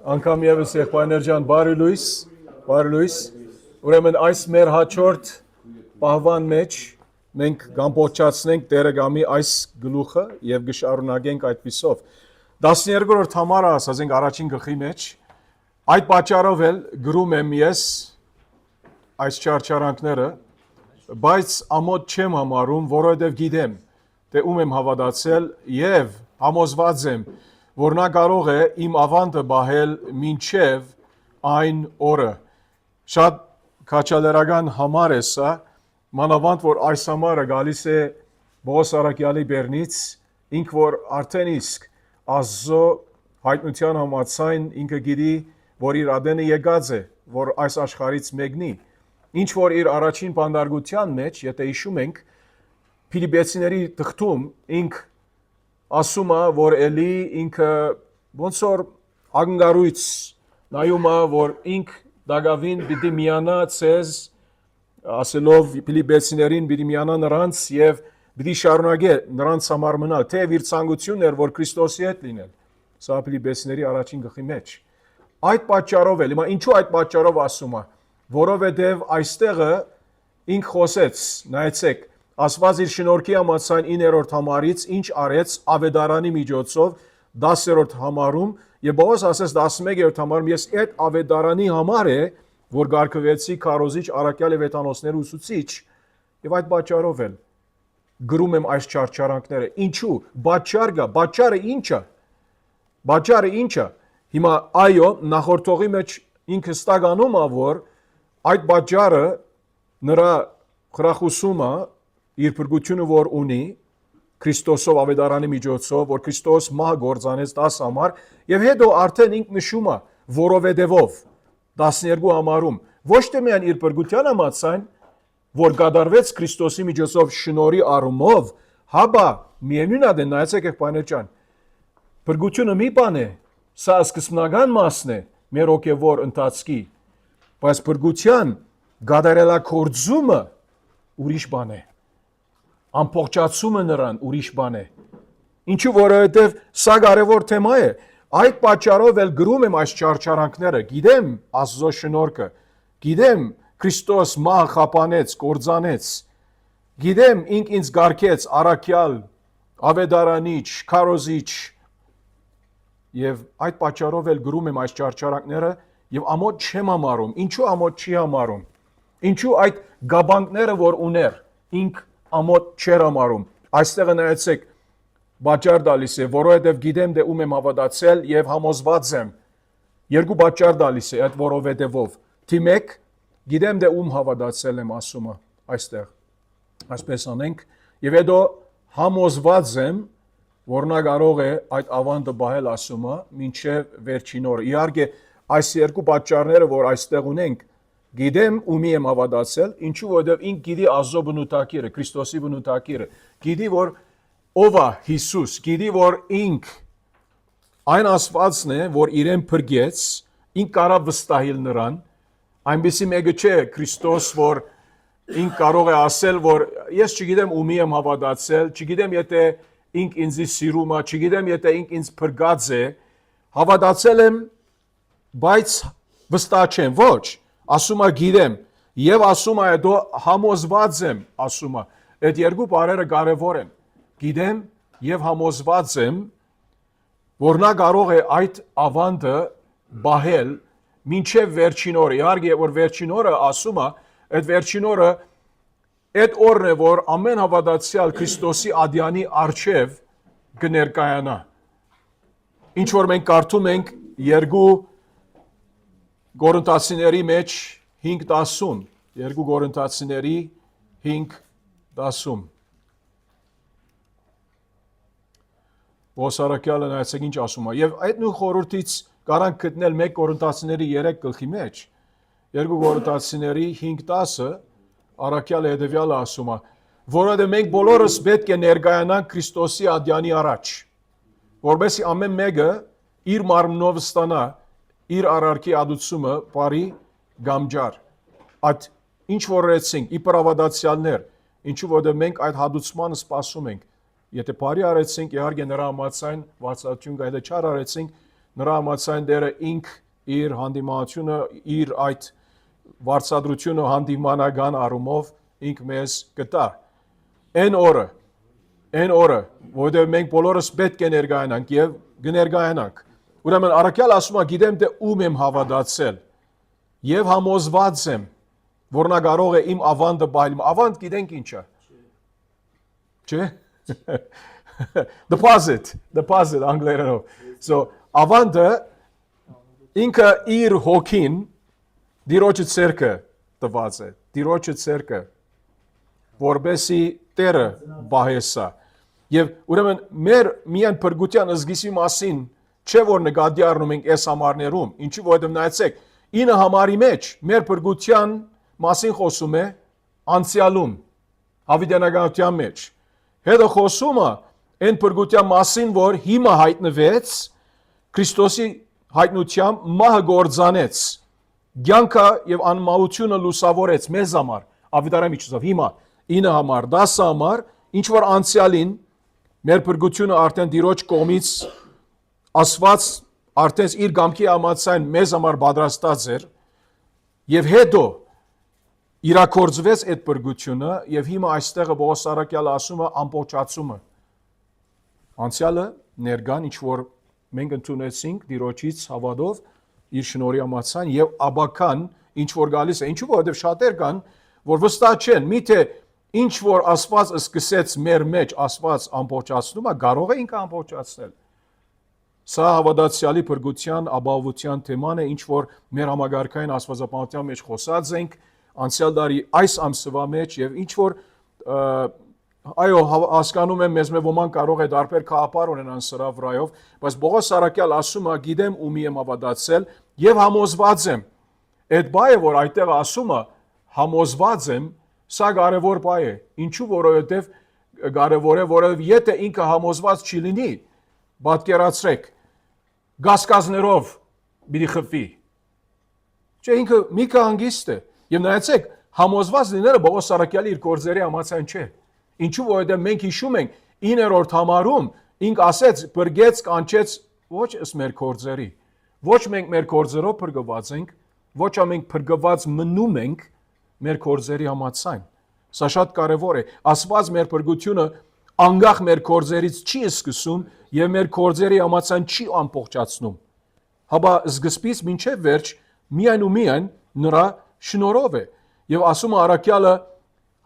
Անգամ եւս եղբայրներ ջան, բարի լույս։ Ուրեմն այս մեր հաջորդ պահվան մեջ մենք կամբողջացնենք Տերը գամի այս գլուխը եւ կշարունակենք այդպիսով։ 12-րդ համարը ասենք առաջին գլխի մեջ այդ պատճառով էլ գրում եմ ես այս չարչարանքները, բայց ամոթ չեմ համարում, որովհետեւ գիտեմ, թե ում եմ հավատացել եւ համոզված եմ, որ նա կարող է իմ ավանդը բահել մինչև այն օրը։ Շատ քաջալերական համար է սա, մանավանդ որ այս համարը գալիս է Պողոս Արաքյալի բերնից, ինք որ արդեն իսկ Աստծո հայտնության համաձայն ինքը գիտի, որ իր ադենը եկած է, որ այս աշխարհից մեկնի։ Ինչ որ իր առաջին բանդարգության մեջ, եթե հիշում ենք, Փիլիպպեցիների թղթում ինք ասում է, որ էլի ինքը ոնց որ ակնկալույց նայում է, որ ինք դակավին պիտի միանա ցեզ, ասելով Փիլիպպեցիներին պիտի միանա նրանց եւ պիտի շարունակե նրանց համար մնալ, թեև իր ցանկությունն էր, որ Քրիստոսի հետ լինել։ Սա Փիլիպպեցիների առաջին գլխի մեջ։ Այդ պատճառով էլ, հիմա ինչու այդ պատճառով ասում է, որովհետեւ այստեղը ինք խոսեց, նայեցեք, Աստված իր շնորհքի համաձայն 9-րդ համարից ինչ արեց ավետարանի միջոցով 10-րդ համարում եւ Պողոս ասես 11-րդ համարում ես այդ ավետարանի համար է որ գարկվեցի քարոզիչ Արաքյալ եւ Էթանոսների ուսուցիչ եւ այդ պատճառով էլ գրում եմ այս չարչարանքները ինչու պատճառը ինչա հիմա այո նախորդողի մեջ ինքը ստականում է որ այդ պատճառը նրա խրախուսումը իր փրկությունը որ ունի Քրիստոսով ավետարանի միջոցով որ Քրիստոս մահ գործանեց 10 համար եւ հետո արդեն ինք նշում է որովհետեւ 12 համարում ոչ թե միայն իր փրկության համաձայն որ կատարվեց Քրիստոսի միջոցով շնորհի առումով հաբա միևնույն է նայեցեք եղբայրներ ջան փրկությունը մի բան է սա սկզբնական մասն է մեր հոգեվոր ընթացքի բայց փրկության կատարելագործումը ուրիշ բան է ամբողջացումը նրան ուրիշ բան է։ Ինչու որովհետև սա կարևոր թեմա է։ Այդ պատճառով էլ գրում եմ այս չարչարանքները։ Գիտեմ Աստծո շնորհքը, գիտեմ Քրիստոս մահ խապանեց, կործանեց։ Գիտեմ ինք ինձ գարկեց Արաքյալ, ավետարանիչ, քարոզիչ։ Եվ այդ պատճառով էլ գրում եմ այս չարչարանքները եւ ամոթ չեմ համարում։ Ինչու ամոթ չի համարում։ Ինչու այդ գաբանքները որ ուներ ինք ամոթ չեր համարում։ Այստեղ նայեցեք պատճառ տալիս է, որովհետև գիտեմ թե ում եմ հավատացել եւ համոզված եմ։ Երկու պատճառ տալիս է այդ որովհետեւով։ Թիմեք գիտեմ թե ում հավատացել եմ ասում է այստեղ։ Այսպես անենք եւ հետո համոզված եմ որ նա կարող է այդ ավանդը բահել ասում է մինչեւ վերջին օրը։ Իհարկե այս երկու պատճառները որ այստեղ ունենք Գիտեմ ումի եմ հավատացել, ինչու որովհետև ինք գիտի Աստծո բնութագիրը, Քրիստոսի բնութագիրը, գիտի որ ով է Հիսուս, գիտի որ ինք այն Աստվածն է, որ իրեն փրկեց, ինք կարող վստահել նրան, այնպեսի մեկը չէ Քրիստոս, որ ինք կարող է ասել, որ ես չգիտեմ ումի եմ հավատացել, չգիտեմ եթե ինք ինձ սիրում է, չգիտեմ եթե ինք ինձ փրկած է, հավատացել եմ, բայց վստահ չեմ, ոչ ասում է գիտեմ եւ ասում է հետո համոզված եմ ասում է այդ երկու բառերը կարեւոր են գիտեմ եւ համոզված եմ որ նա կարող է այդ ավանդը բահել մինչեւ վերջին օրը իհարկե որ վերջին օրը ասում է այդ վերջին օրը այդ օրն է որ ամեն հավատացյալ Քրիստոսի ադյանի արչեւ կներկայանա ինչ որ մենք կարդում ենք երկու Գորընթացիների մեջ 5:10 երկու Գորընթացիների 5:10 Պողոս Արաքյալը նայեցեք ինչ ասում է եւ այդ նույն խորհրդից կարանք գտնել 1 Գորընթացիների 3 գլխի մեջ երկու Գորընթացիների 5:10 Արաքյալը հետեւյալը ասում է որովհետեւ մենք բոլորս պետք է ներկայանանք Քրիստոսի ադյանի առաջ որովհետեւ ամեն մեկը իր մարմնով ստանա իր արարքի ադուցումը բարի գամջար այդ ինչ որ ռեցինք իբր ավադացյալներ ինչու որովհետև մենք այդ հադուցմանը սպասում ենք եթե բարի արեցինք իհարկե նրա համաձայն վարձատրություն կայդը չար արեցինք նրա համաձայն դերը ինք իր հանդիմանությունը, իր այդ վարձատրությունը հանդիմանական առումով ինք մեզ կտա։ Այն օրը, որտեղ մենք բոլորս պետք է ներկայանանք եւ կներկայանանք։ Ուրեմն առաքյալ ասում է, գիտեմ թե ում եմ հավատացել եւ համոզված եմ, որ նա կարող է իմ ավանդը բայել։ Ավանդ գիտենք ինչ է։ Չէ՞։ Deposit անգլերենով։ So ավանդը ինքը իր հոգին դիրոջը ցերկը տված է։ Դիրոջը ցերկը որբեսի Տերը բահեսա։ Եվ ուրեմն մեր միայն փրկության զգիսի մասին չէ որ նկատի առնում ենք այս համարներում, ինչի որովհետև նայեցեք, 9 համարի մեջ մեր փրկության մասին խոսում է անցյալում, հավիտյանականության մեջ։ Հետո խոսում է այն փրկության մասին, որ հիմա հայտնվեց, Քրիստոսի հայտնությամբ մահը գործանեց, կյանքը եւ անմահությունը լուսավորեց մեզ համար, ավետարանի միջոցով հիմա 9 համար, 10 համար, ինչ որ անցյալին մեր փրկությունը արդեն Տիրոջ կողմից ասված արդեն իր կամքի համաձայն մեզ համար պատրաստած էր եւ հետո իրակորձվեց այդ փրկությունը եւ հիմա այստեղ Պողոս Սարակյալը ասում է ամբողջացումը անցյալը ներկան ինչ որ մենք ընդունեցինք Տիրոջից հավատով իր շնորհի համաձայն եւ աբական ինչ որ գալիս է ինչու որովհետեւ շատեր կան որ վստահ չեն միթե ինչ որ Աստված սկսեց մեր մեջ Աստված ամբողջացնում է կարող է ինքը ամբողջացնել Սա հավատացյալի փրկության ապահովության թեման է, ինչ որ մեր համագարկային աստվածապահության մեջ խոսած ենք, անցյալ տարի այս ամսվա մեջ եւ ինչ որ այո հասկանում եմ մեզ ոման կարող է դարբեր քահապար ունենան սրա վրայով, բայց Պողոս Սարակյալ ասում է գիտեմ ումի եմ հավատացել եւ համոզված եմ։ Այդ բայը որ այդտեղ ասում է համոզված եմ, սա կարևոր բայ է։ Ինչու որովհետեւ կարևոր է, որովհետեւ եթե ինքը համոզված չի լինի, պատկերացրեք գասկազներով բիդի խփվի։ Չէ ինքը մի կանգիստ է եւ նայեցեք համոզված լինելը Պողոս Սարակյալի իր գործերի համաձայն չէ։ Ինչու որովհետեւ մենք հիշում ենք 9-րդ համարում ինք ասեց բրգեց կանչեց ոչ ըստ մեր գործերի։ Ոչ մենք մեր գործերով բրգված ենք, ոչ ամենք բրգված մնում ենք մեր գործերի համաձայն։ Սա շատ կարևոր է։ Աստված մեր բրգությունը անգախ մեր գործերից չի սկսում եւ մեր գործերի համաձայն չի ամբողջացնում։ Հաբա սկզբից մինչեւ վերջ միայն ու միայն նրա շնորհով է։ Եվ ասում է առաքյալը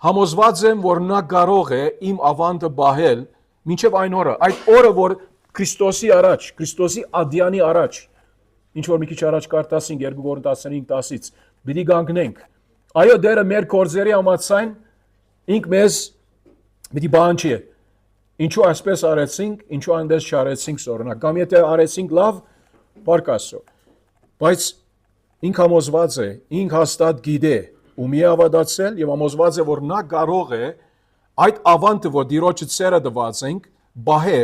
համոզված եմ, որ նա կարող է իմ ավանդը բահել մինչեւ այն օրը։ Այդ օրը, որ Քրիստոսի առաջ, Քրիստոսի ադյանի առաջ, ինչ որ մի քիչ առաջ կարտասին 2 Կորինթացին 15-10-ից, պիտի կանգնենք։ Այո, դերը մեր գործերի համաձայն ինք մեզ պիտի բանջի։ Ինչու այսպես արեցինք, ինչու այնպես չարեցինք սորնակ, կամ եթե արեցինք լավ, բարք Աստծո։ Բայց ինք համոզված է, ինք հաստատ գիտե, ումի է հավատացել եւ համոզված է, որ նա կարող է այդ ավանդը, որ Տիրոջը ցերը տված ենք, բահե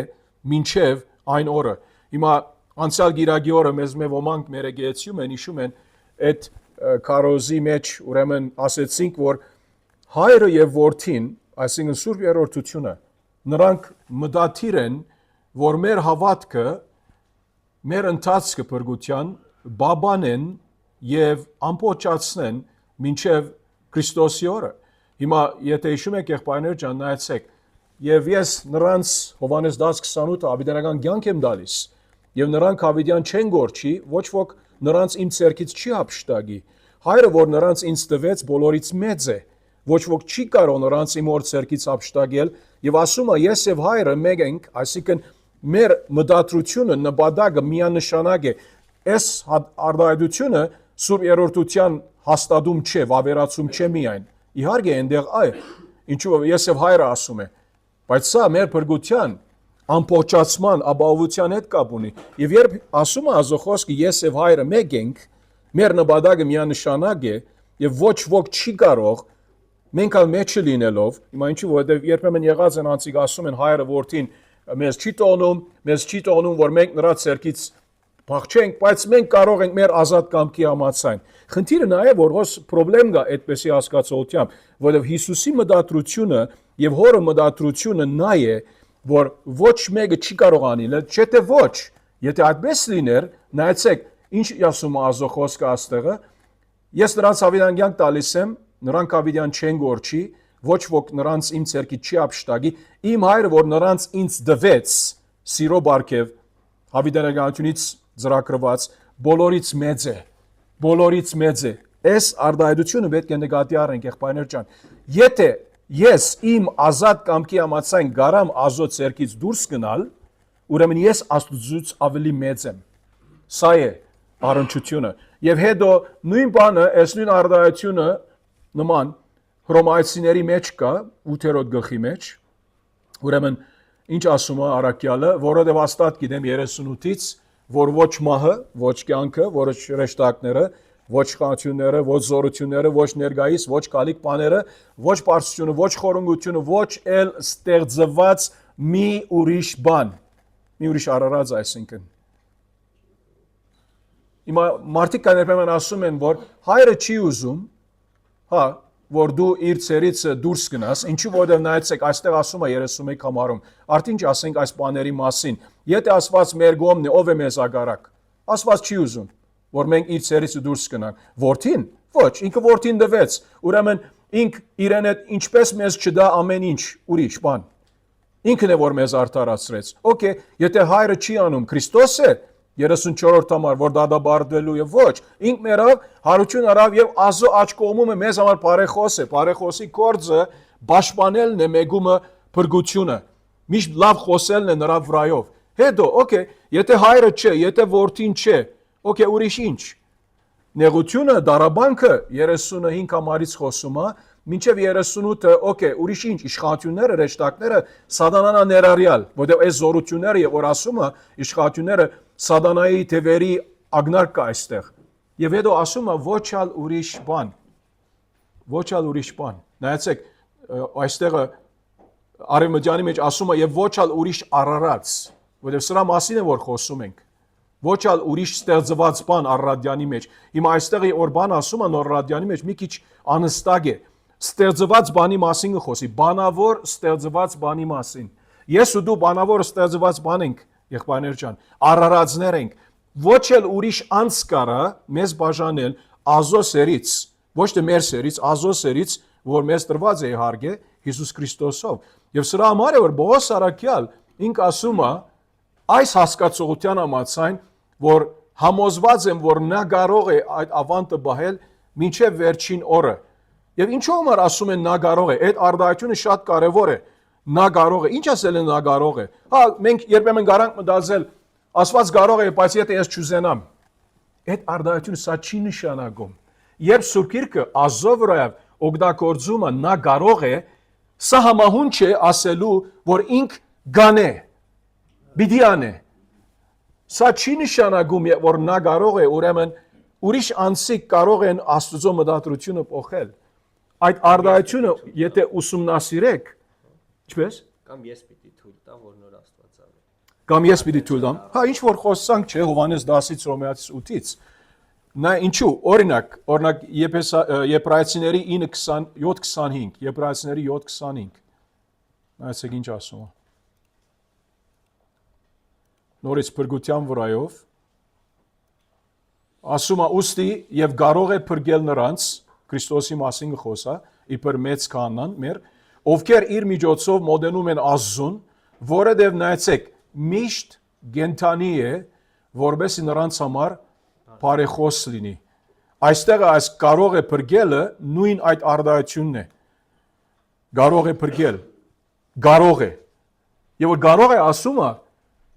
մինչեւ այն օրը։ Հիմա անցյալ գիրագի օրը մեզ ոմանք մեր եկեղեցիում են հիշում են այդ քարոզի մեջ ուրեմն ասեցինք, որ հայրը եւ որդին, այսինքն Սուրբ Երրորդությունը նրանք մտադիր են, որ մեր հավատքը, մեր ընթացքը փրկության բաբանեն եւ ամբողջացնեն մինչեւ Քրիստոսի օրը։ Հիմա եթե հիշում եք եղբայրներ ջան, նայեցեք, եւ ես նրանց Հովհաննես 10:28 հավիտյանական կյանք եմ տալիս, եւ նրանք հավիտյան չեն գործի, ոչ ոք նրանց իմ ցերքից չի հափշտակի։ Հայրը, որ նրանց ինձ տվեց, բոլորից մեծ է։ Ոչ ոք չի կարող նրանց իմ օր ցերքից հափշտակել եւ ասում է ես եւ հայրը մեկ ենք, այսինքն մեր մտադրությունը նպատակը միանշանակ է։ Այս արտահայտությունը Սուրբ Երրորդության հաստատում չէ, վավերացում չէ միայն։ Իհարկե այնտեղ այ ինչու ես եւ հայրը ասում է, բայց սա մեր փրկության ամբողջացման ապահովության հետ կապ ունի։ Եվ երբ ասում է Ազոխոսքը ես եւ հայրը մեկ ենք, մեր նպատակը միանշանակ է եւ ոչ ոք չի կարող մենք ալ մեջը լինելով, հիմա ինչու որովհետեւ երբեմն եղած են անցիկ ասում են հայրը որդին մեզ չի տոնում, որ մենք նրա ցերքից փախչենք, բայց մենք կարող ենք մեր ազատ կամքի համաձայն։ Խնդիրը նա է, որ հոս խնդրեմ կա այդպեսի հասկացողությամբ, որովհետեւ Հիսուսի մտադրությունը եւ հորը մտադրությունը նա է, որ ոչ մեկը չի կարող անել, չէ՞ թե ոչ, Եթե այդպես լիներ, նայեցեք, ինչ ասում է Աստծո խոսքը աստեղը, ես նրանց հավիտյան տալիս եմ, նրանք հավիտյան չեն գործի, ոչ ոք նրանց իմ ցերկի չի ապշտագի, իմ հայրը, որ նրանց ինձ դվեց, սիրո բարգև, հավիտյանությունից ծրագրված, բոլորից մեծ է, բոլորից մեծ է։ Այս արդայությունը պետք է նկատի առնենք, եղբայրներ ջան։ Եթե ես իմ ազատ կամքի համաձայն գարամ Աստծո ցերկից դուրս գնալ, ուրեմն ես Աստծուց ավելի մեծ եմ։ Սա է առնչությունը։ Եվ հետո նույն բանը, այս նույն արդայությունը նման Հռոմայացիների մեջ կա 8-րդ գլխի մեջ։ Ուրեմն ինչ ասում է առաքյալը, որովհետև աստատ գիտեմ 38-ից, որ ոչ մահը, ոչ կյանքը, ոչ հրեշտակները, ոչ խաղացությունները, ոչ զորությունները, ոչ ներգայիս, ոչ գալիք բաները, ոչ բարձրությունը, ոչ խորհրդությունը, ոչ էլ ստեղծված մի ուրիշ բան, մի ուրիշ արարած այսինքն։ Հիմա մարդիկ երբեմն ասում են, որ հայրը չի ուզում, հա, որ դու իր ցերից դուրս գնաս, ինչու որովհետև նայեցեք, այստեղ ասում է 31 համարում, արդեն ինչ ասենք այս բաների մասին, եթե Աստված մեր կողմն է, ով է մեզ ագարակ, Աստված չի ուզում, որ մենք իր ցերից դուրս գնանք, որդին, ոչ, ինքը որդին դվեց, ուրեմն ինք իրեն հետ ինչպես մեզ չդա ամեն ինչ, ուրիշ բան, ինքն է որ մեզ արդարացրեց, օքեյ, եթե հայրը չի անում, Քրիստոս է, 34-րդ համար, որ դադարելու եւ ոչ, ինք մերավ հարություն արավ եւ Աստծո աչ կողմում է մեզ համար բարեխոս է, բարեխոսի գործը պաշտպանելն է մեգումը փրկությունը, միշտ լավ խոսելն է նրա վրայով։ Հետո, օքեյ, եթե հայրը չէ, եթե որդին չէ, օքեյ, ուրիշ ինչ։ Նեղությունը, դարաբանքը 35 համարից խոսում է, մինչև 38-ը, օքեյ, ուրիշ ինչ, իշխանությունները, հրեշտակները, սատանան է ներառյալ, որտեղ այս զորությունները եւ որ ասում է, իշխանությունները սատանայի թևերի ագնար կա այստեղ։ Եվ հետո ասում է ոչ ալ ուրիշ բան։ Ոչ ալ ուրիշ բան։ Նայեցեք, այստեղը Արևմտյանի մեջ ասում է եւ ոչ ալ ուրիշ արարած, որտեղ սրա մասին է որ խոսում ենք։ Ոչ ալ ուրիշ ստեղծված բան Առադյանի մեջ։ Հիմա այստեղի որ բան ասում է նոր Ռադյանի մեջ մի քիչ անստակ է։ Ստեղծված բանի մասին խոսի, բանավոր ստեղծված բանի մասին։ Ես ու դու բանավոր ստեղծված բան ենք, եղբայրներ ջան, արարածներ ենք։ Ոչ էլ ուրիշ անց կարա մեզ բաժանել Աստծո սերից, ոչ թե մեր սերից, Աստծո սերից, որ մեզ տրված է իհարկե Հիսուս Քրիստոսով։ Եվ սրա համար է որ Պողոս առաքյալ ինք ասում է այս հասկացողության համաձայն, որ համոզված եմ, որ նա կարող է այդ ավանդը բահել մինչև վերջին օրը։ Եվ ինչու համար ասում են նա կարող է, այդ արդայությունը շատ կարևոր է։ Նա կարող է, ինչ ասել են նա կարող է։ Հա, մենք երբեմն գարանք մտածել, Աստված կարող է, բայց եթե ես չուզենամ։ Այդ արդայությունը սա չի նշանակում։ Երբ Սուրբ Գիրքը Աստծո վրա օգտագործում է նա կարող է, սա համահունչ է ասելու, որ ինք գանե, պիտի անե։ Սա չի նշանակում, որ նա կարող է, ուրեմն ուրիշ անձիկ կարող են Աստծո մտադրությունը փոխել։ Այդ արդայությունը, եթե ուսումնասիրեք, ինչպես։ Կամ ես պիտի թույլ տամ, որ նոր Աստված անի։ Կամ ես պիտի թույլ տամ։ Հա, ինչ որ խոսանք չէ Հովհաննես 10-ից Հռոմեացիս 8-ից։ Նա ինչու, օրինակ Եբրայեցիների 9:27-25, Եբրայեցիների 7:25։ Նայեցեք ինչ ասում է։ Նորից փրկության վրայով ասում է ուստի եւ կարող է փրկել նրանց Քրիստոսի մասին խոսա, իբր մեծ քահանան մեր, ովքեր իր միջոցով մոտենում են Աստծուն, որովհետև նայեցեք, միշտ գենթանի է, որովհետև նրանց համար բարեխոս լինի։ Այստեղ այս կարող է փրկելը նույն այդ արդայությունն է։ Կարող է փրկել։ Կարող է։ Եվ որ կարող է ասում է,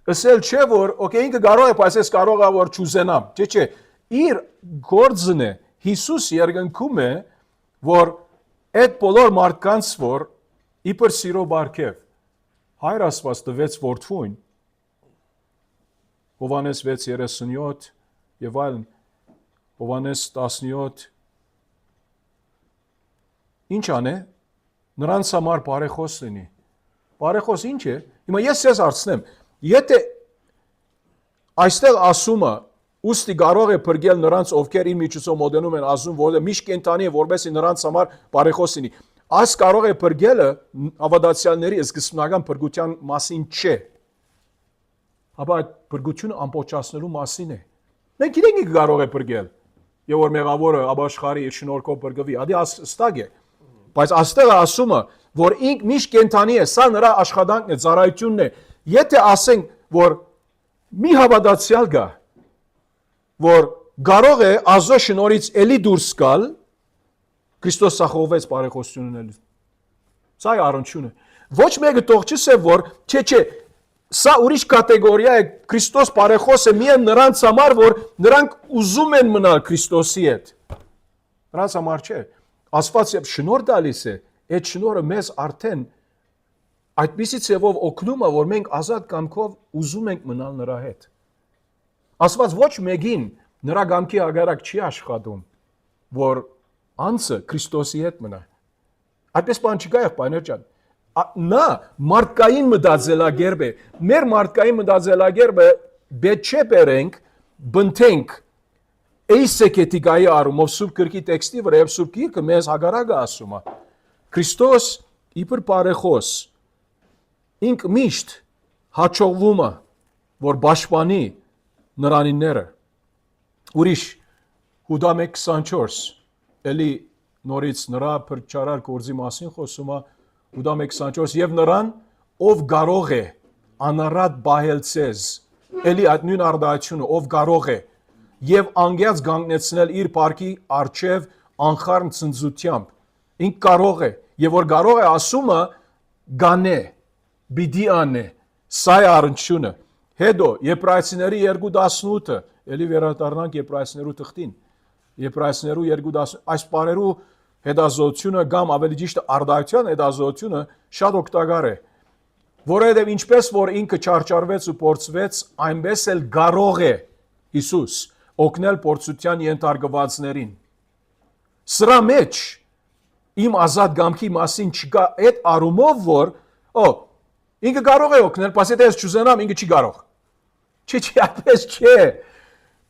ասել չէ որ, օքեյ, ինքը կարող է, բայց ես կարող եմ որ չուզենամ։ Չէ, իր գործն է Հիսուս երկնքում է, որ այդ բոլոր մարդկանց որ իբր սիրո բարգև Հայր Աստված տվեց որդուն Հովհաննես 6:37 եւ այլն Հովհաննես 17 ինչ անե նրանց համար բարեխոս լինի։ Բարեխոս ինչ է։ Հիմա ես ձեզ հարցնեմ, եթե այստեղ ասումը ուստի կարող է փրկել նրանց, ովքեր իր միջոցով մոտենում են Աստծուն, որը միշտ կենտանի է, որովհետեւ նրանց համար բարեխոս լինի։ Այս կարող է փրկելը հավատացյալների սկզբնական փրկության մասին չէ։ ապա այդ բրգությունը ամբողջացնելու մասին է։ Մենք գիտենք ինչ կարող է բրգել։ Եվ որ մեղավորը ապաշխարի իր շնորհքով բրգվի, ադի ստագ է։ Բայց աստեղը ասում է, որ ինք միշտ կենթանի է, սա նրա աշխատանքն է, ծառայությունն է։ Եթե ասենք, որ մի հավատացյալ գա, որ կարող է Աստծո շնորհից էլի դուրս գալ, Քրիստոս սախողվեց բարեխոսություն ունենալու։ Սա է առնչությունը։ Ոչ մեկը թող չսե, որ չէ, սա ուրիշ կատեգորիա է, Քրիստոս բարեխոս է միայն նրանց համար, որ նրանք ուզում են մնալ Քրիստոսի հետ։ Նրանց համար չէ։ Աստված շնորհ տալիս է, այդ շնորհը մեզ արդեն այդպիսի ցևով օգնում է, որ մենք ազատ կամքով ուզում ենք մնալ նրա հետ։ Աստված ոչ մեկին նրա կամքի ագարակ չի աշխատում, որ անձը Քրիստոսի հետ մնա։ Այդպես բան չկա, եղբայրներ ջան։ Նա մարդկային մտածելակերպ է։ Մեր մարդկային մտածելակերպը պետք չէ բերենք, բնթենք էսեկետիկայի առումով Սուրբ Գրքի տեքստի վրա եւ Սուրբ Գիրքը մեզ հագարակը ասում է։ Քրիստոս իբր բարեխոս ինք միշտ հաջողվում է, որ պաշտպանի նրանինները։ Ուրիշ Հուդա 1:24 էլի նորից նրա փրկչարար գործի մասին խոսում է Հուդա 1:24 եւ նրան ով կարող է անառատ բահել ցեզ էլի այդ նույն արդայությունը ով կարող է եւ անգյած գանգնեցնել իր парքի արչեւ անխառն ցնծությամբ ինք կարող է եւ որ կարող է ասումը գանե բիդի անե սա է առնչությունը հետո Եբրայեցիների 2:18 էլի վերադառնանք Եբրայեցիներու թղթին Եբրայեցիներու 2:10 այս բարերու հետազոտությունը կամ ավելի ճիշտ արդայության հետազոտությունը շատ օգտակար է որովհետև ինչպես որ ինքը չարչարվեց ու փորձվեց այնպես էլ կարող է Հիսուս օգնել փորձության ենթարկվածներին սրա մեջ իմ ազատ կամքի մասին չկա այդ առումով որ ինքը կարող է օգնել բայց եթե ես չուզենամ ինքը չի կարող չի այդպես չէ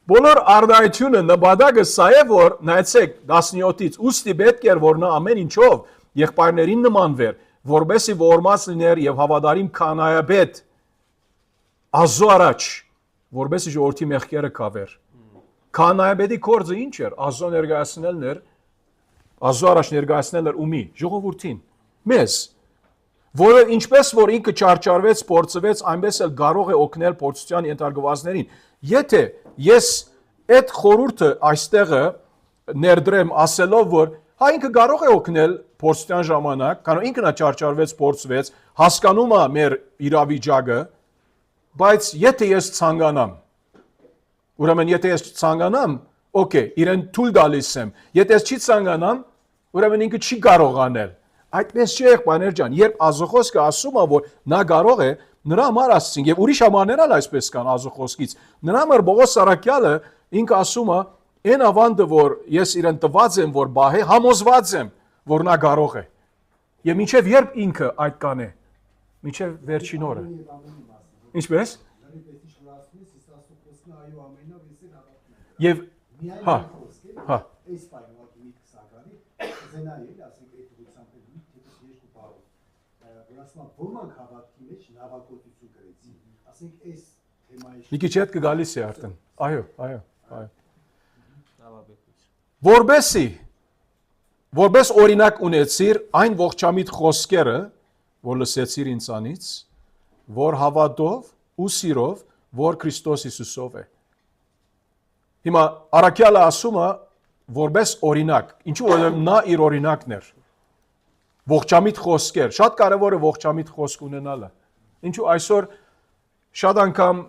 բոլոր արդայությունը նպատակը սա է որ նայեցեք 17-ից ուստի պետք էր որ նա ամեն ինչով եղբայրներին նմանվեր որբեսի ողորմած լիներ եւ հավատարիմ քանայաբեդ Աստծո առաջ որբեսի ժողովրդի մեղքերը կավեր քանայաբեդի կորձը ինչ էր Աստծո ներկայացնելն էր Աստծո առաջ ներկայացնել էր ումի ժողովրդին մեզ որը ինչպես որ ինքը չարչարվեց փորձվեց այնպես էլ կարող է օգնել փորձության ենթարկվածներին եթե ես այդ խորհուրդը այստեղը ներդրեմ ասելով որ հա ինքը կարող է օգնել փորձության ժամանակ կանոն ինքն է չարչարվեց փորձվեց հասկանում է մեր իրավիճակը բայց եթե ես ցանկանամ ուրեմն եթե ես ցանկանամ օքեյ իրեն թույլ տալիս եմ եթե ես չի ցանկանամ ուրեմն ինքը չի կարող անել այդպես չէ եղբայրներ ջան երբ Աստծո ասում է որ նա կարող է նրա համար ասեցին եւ ուրիշ համարներ էլ այսպես կան Աստծո խոսքից նրա համար Պողոս Սարաքյալը ինքը ասում է այն ավանդը որ ես իրեն տված եմ որ բահե համոզված եմ որ նա կարող է եւ մինչեւ երբ ինքը այդ կանե մինչեւ վերջին օրը ինչպես եւ հա այս պայմանների միտք սականի զենայել ասենք այդ ուղղությամբ դեպի երկու բառով որասման ոմանք հավատքի մեջ նավակոծություն գրեցին ասենք այս թեմայի մի քիչ հետ կգալիս է արդեն այո նավաբեկություն որպես օրինակ ունեցիր այն ողջամիտ խոսքերը որ լսեցիր ինձանից որ հավատով ու սիրով որ Քրիստոս Հիսուսով է հիմա Արաքյալը ասում է որպես օրինակ ինչու որ նա իր օրինակն էր ողջամիտ խոսքեր շատ կարևոր է ողջամիտ խոսք ունենալը ինչու այսօր շատ անգամ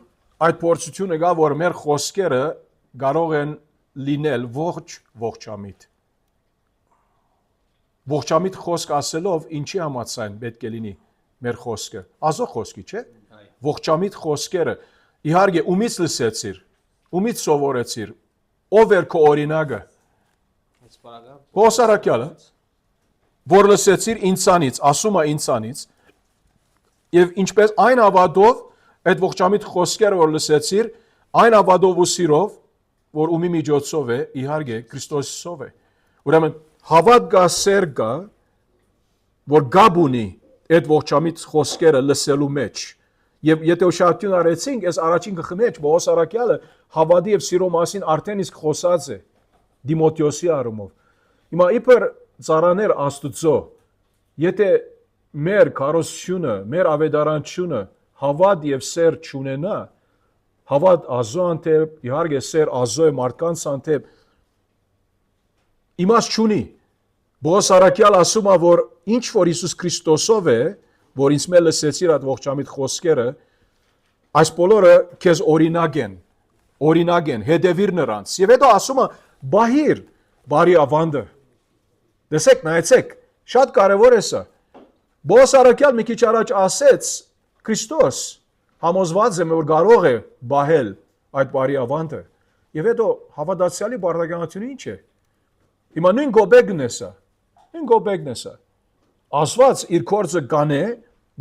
այդ փորձությունը կա որ մեր խոսքերը կարող են լինել ողջամիտ ողջամիտ խոսք ասելով ինչի համաձայն պետք է լինի մեր խոսքը Աստծո խոսքի չէ ողջամիտ խոսքերը իհարկե ումից լսեցիր ումից սովորեցիր ով էր քո օրինակը Պողոս Սարաքյալը որ լսեցիր ինձանից ասում է ինձանից եւ ինչպես այն ավադով այդ ողջամիտ խոսքերը որ լսեցիր այն ավադով ու սիրով որ ումի միջոցով է իհարկե Քրիստոսով է ուրեմն հավատ կա սեր կա որ գաբ ունի այդ ողջամիտ խոսքերը լսելու մեջ Եվ եթե ուշադրություն արեցինք, այս առաջին գլխի մեջ Պողոս առաքյալը հավատի եւ սիրո մասին արդեն իսկ խոսած է Դիմոթեոսի առումով։ Հիմա իբր ծառաներ Աստծո, եթե մեր քարոզությունը, մեր ավետարանությունը հավատ եւ սեր չունենա, հավատ Աստծո անտեպ, իհարկե սեր Աստծո է մարդկանց անտեպ, իմաստ չունի։ Պողոս առաքյալ ասում է, որ ինչ որ Հիսուս Քրիստոսով է, որ ինձ մել լսեցիր այդ ողջամիտ խոսքերը, այս բոլորը քեզ օրինակ են, հետևիր նրանց։ Եվ հետո ասում է, բահիր բարի ավանդը։ Տեսեք, նայեցեք, շատ կարևոր է սա։ Պողոս առաքյալ մի քիչ առաջ ասեց, Քրիստոս համոզված եմ, որ կարող է բահել այդ բարի ավանդը։ Եվ հետո հավատացյալի բարդականությունը ինչ է։ Հիմա նույն գոբեգն է սա։ Նույն գոբեգն է սա։ Աստված իր գործը կանե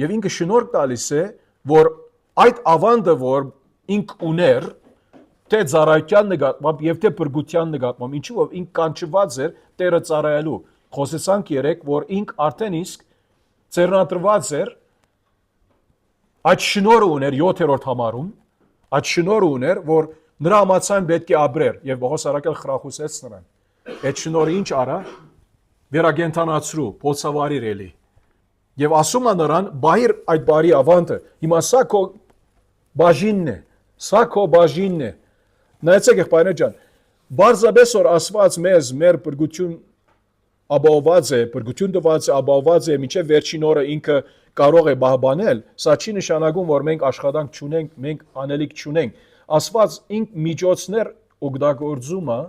եւ ինքը շնորհ տալիս է, որ այդ ավանդը, որ ինք ուներ, թե ծառայության նկատմամբ եւ թե բրգության նկատմամբ, ինչու որ ինք կանչված էր Տերը ծառայելու։ Խոսեցանք երեք, որ ինք արդեն իսկ ծերնատրված էր, այդ շնորհը ուներ 7-րդ համարում, այդ շնորհը ուներ, որ նրա համացան պետք է ապրեր եւ Պողոս առաքյալ խրախուսեց նրան։ Այդ շնորհը ինչ արա, վերագենթանացրու, փոցավարիր էլի։ Եվ ասում է նրան, բահիր այդ բարի ավանդը։ Հիմա սա քո բաժինն է, սա քո բաժինն է։ Նայեցեք եղբայրներ ջան, բարձրապես որ ասված մեզ մեր բրգություն ապահոված է, բրգություն տված է, ապահոված է, մինչև վերջին օրը ինքը կարող է բահբանել, սա չի նշանակում, որ մենք աշխատանք չունենք, մենք անելիք չունենք։ Ասված ինք միջոցներ օգտագործում է,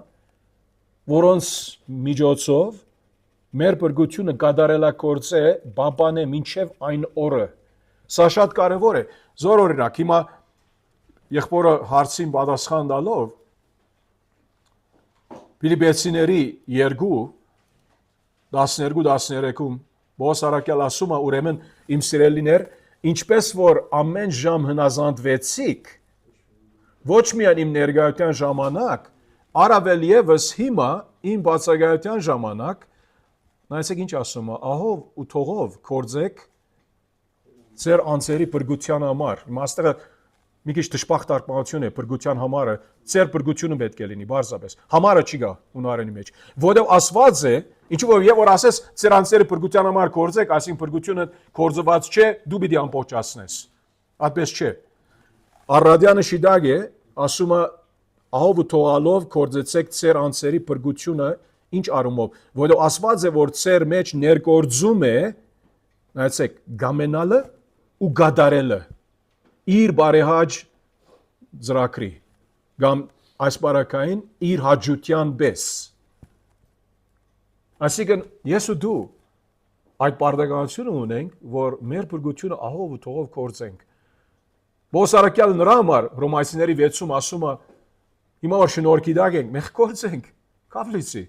որոնց միջոցով մեր բրգությունը կատարելագործե բաբանե մինչև այն օրը։ Սա շատ կարևոր է։ Զոր օրինակ, հիմա եղբորը հարցին պատասխան տալով Ֆիլիպեցիների 2:12-13-ում Պողոս առաքյալ ասում է, ուրեմն իմ սիրելիներ, ինչպես որ ամեն ժամ հնազանդվեցիք, ոչ միայն իմ ներկայության ժամանակ, առավել ևս հիմա իմ բացակայության ժամանակ, նայեցեք ինչ ասում է, ահով ու թողով կործեք ձեր անձերի բրգության համար։ Հիմա այստեղ մի քիչ դժբախտ տարկմություն է բրգության համարը, ձեր բրգությունը պետք է լինի, բարձրապես։ Համարը չի գա ունարենի մեջ։ Որովհետև ասված է, ինչու որ եւ որ ասես ձեր անձերի բրգության համար կործեք, այսինքն բրգությունը կործված չէ, դու պիտի ամբողջացնես։ Այդպես չէ։ Առադյանը շիդագ է, ասում է ահով ու թողալով կործեցեք ձեր անձերի բրգությունը ինչ արումով, որովհետև ասված է, որ ձեր մեջ ներգործում է, նայեցեք, գամենալը ու գադարելը իր բարեհաճ ծրագրի կամ այս բարակային իր հաջության պես։ Այսինքն ես ու դու այդ բարդականությունը ունենք, որ մեր բրգությունը ահով ու թողով կործենք։ Պողոս առաքյալը նրա համար Հռոմայացիների 6-ում ասում է, հիմա որ շնորհքի տակ ենք, մենք կործենք, կավլիցի։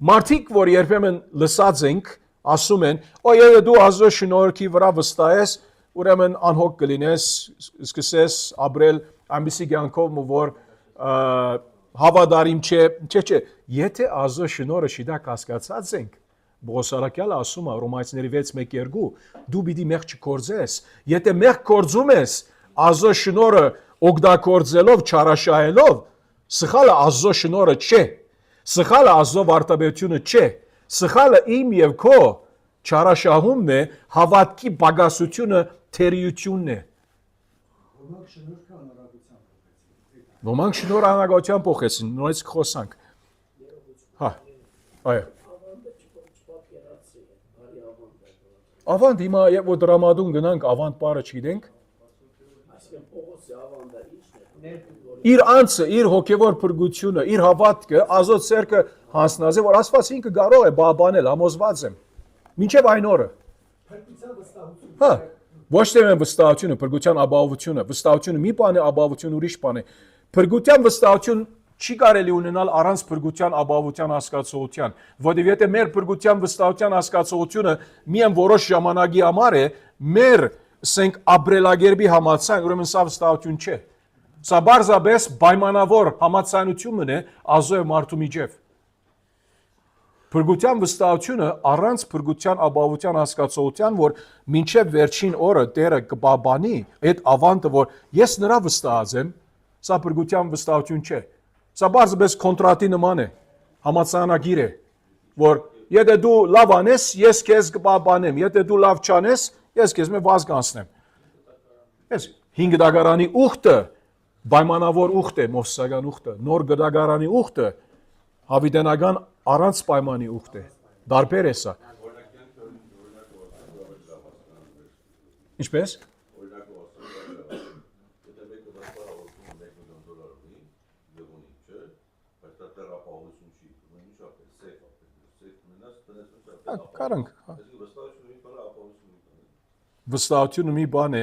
Մարդիկ, որ երբեմն լսած ենք, ասում են, եթե դու Աստծո շնորհքի վրա վստահես, ուրեմն անհոգ կլինես, սկսես ապրել այնպիսի կյանքով, որ հավատարիմ չէ, եթե Աստծո շնորհը շիդակ հասկացած ենք, Պողոս առաքյալը ասում է Հռոմայացիների 6:1-2, դու պիտի մեղք չկործես, եթե մեղք կործում ես, Աստծո շնորհը օգտագործելով, չարաշահելով, սխալը Աստծո շնորհը չէ, սխալը Աստծո վարդապետությունը չէ, սխալը իմ եւ քո չարաշահումն է, հավատքի պակասությունը թերիությունն է։ Ոմանք շնորհ անհագության փոխեցին, նորից խոսանք։ Հա, այո։ Ավանդ հիմա երբ որ դրամատում գնանք, ավանդ բառը չգիտենք։ Իր անձը, իր հոգևոր փրկությունը, իր հավատքը, Աստծո ցերկը հանձնած է, որ Աստված ինքը կարող է բաբանել, համոզված եմ։ Մինչև այն օրը։ Հա, ոչ թե վստահությունը, փրկության ապահովությունը, վստահությունը մի բան է, ապահովությունը ուրիշ բան է։ Փրկության վստահություն չի կարելի ունենալ առանց փրկության ապահովության հասկացողության, որովհետև եթե մեր փրկության վստահության հասկացողությունը միայն որոշ ժամանակի համար է, մեր ասենք ապրելակերպի համացան, ուրեմն սա վստահություն չէ։ Սա բարձրապես պայմանավոր համացանությունն է Աստծո եւ մարդու միջև։ Փրկության վստահությունը առանց փրկության ապահովության հասկացողության, որ մինչև վերջին օրը Տերը կպահպանի այդ ավանդը, որ ես նրա վստահած եմ, սա փրկության վստահություն չէ։ Սա բարձրապես կոնտրատի նման է, համաձայնագիր է, որ եթե դու լավ անես, ես քեզ կպահպանեմ, եթե դու լավ չանես, ես քեզ վազ կանցնեմ։ Ես 5 դագարանի ուխտը պայմանավոր ուխտ է, մովսիսական ուխտը, նոր դագարանի ուխտը հավիտենական առանց պայմանի ուխտ է։ Դարբեր է սա։ Ինչպես։ Կարանք։ Վստահությունը մի բան է,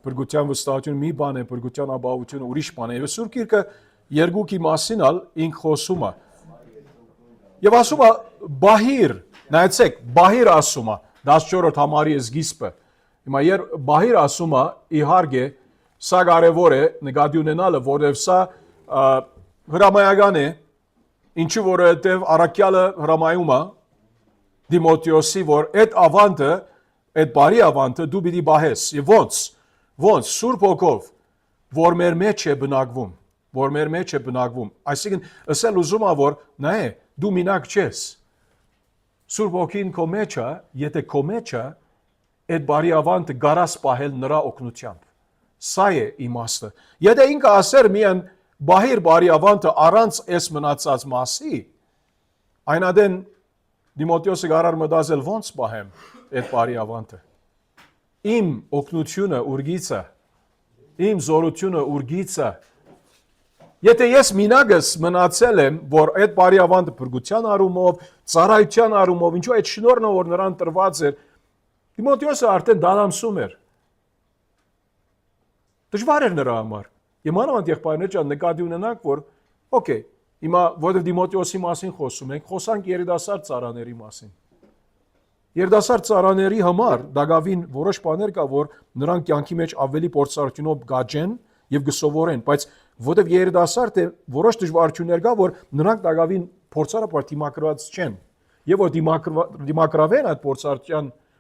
փրկության վստահությունը մի բան է, փրկության ապահովությունը ուրիշ բան է։ Եվ Սուրբ Գիրքը երկուքի մասին ալ ինք խոսում է։ Եվ ասում է բահիր, նայեցեք, բահիր ասում է 14-րդ համարի սկիզբը։ Հիմա բահիր ասում է, իհարկե, սա կարևոր է նկատի ունենալը, որովհետև սա հրամայական է, ինչու որովհետև առաքյալը հրամայում է Դիմոթեոսի, որ այդ ավանդը, այդ բարի ավանդը դու պիտի բահես։ Եվ ոնց Սուրբ Հոգով, որ մեր մեջ է բնակվում, այսինքն ասել ուզում է, որ նայե, դու մինակ չես։ Սուրբ Հոգին քո մեջ է, եթե քո մեջ է, այդ բարի ավանդը գարաս պահել նրա օգնությամբ։ Սա է իմաստը։ Եթե ինքը ասեր միան բահիր բարի ավանդը առանց այս մնացած մասի, այնադեն Դիմոթեոսը գարար մտածել ոնց պահեմ այդ բարի ավանդը։ Իմ օգնությունը ուրգից է, իմ զորությունը ուրգից է։ Եթե ես մինագս մնացել եմ, որ այդ բարի ավանդը փրկության առումով, ծառայության առումով, ինչու այդ շնորհը, որ նրան տրված էր, Դիմոթեոսը արդեն դալամսում էր։ Դժվար էր նրա համար։ Եվ մանավանդ եղբայրներ ջան, նկատի ունենանք, որ օքեյ, հիմա որովհետև Դիմոթեոսի մասին խոսում ենք, խոսանք երիտասարդ ծառաների մասին։ Երիտասարդ ծառաների համար դակավին որոշ բաներ կա, որ նրանք կյանքի մեջ ավելի փորձառությունով գաճեն եւ գսովորեն, բայց որովհետև երիտասարդ է, որոշ դժվարություններ կա, որ նրանք դակավին փորձառապար դիմակրված չեն։ Եվ որ դիմակրավեն այդ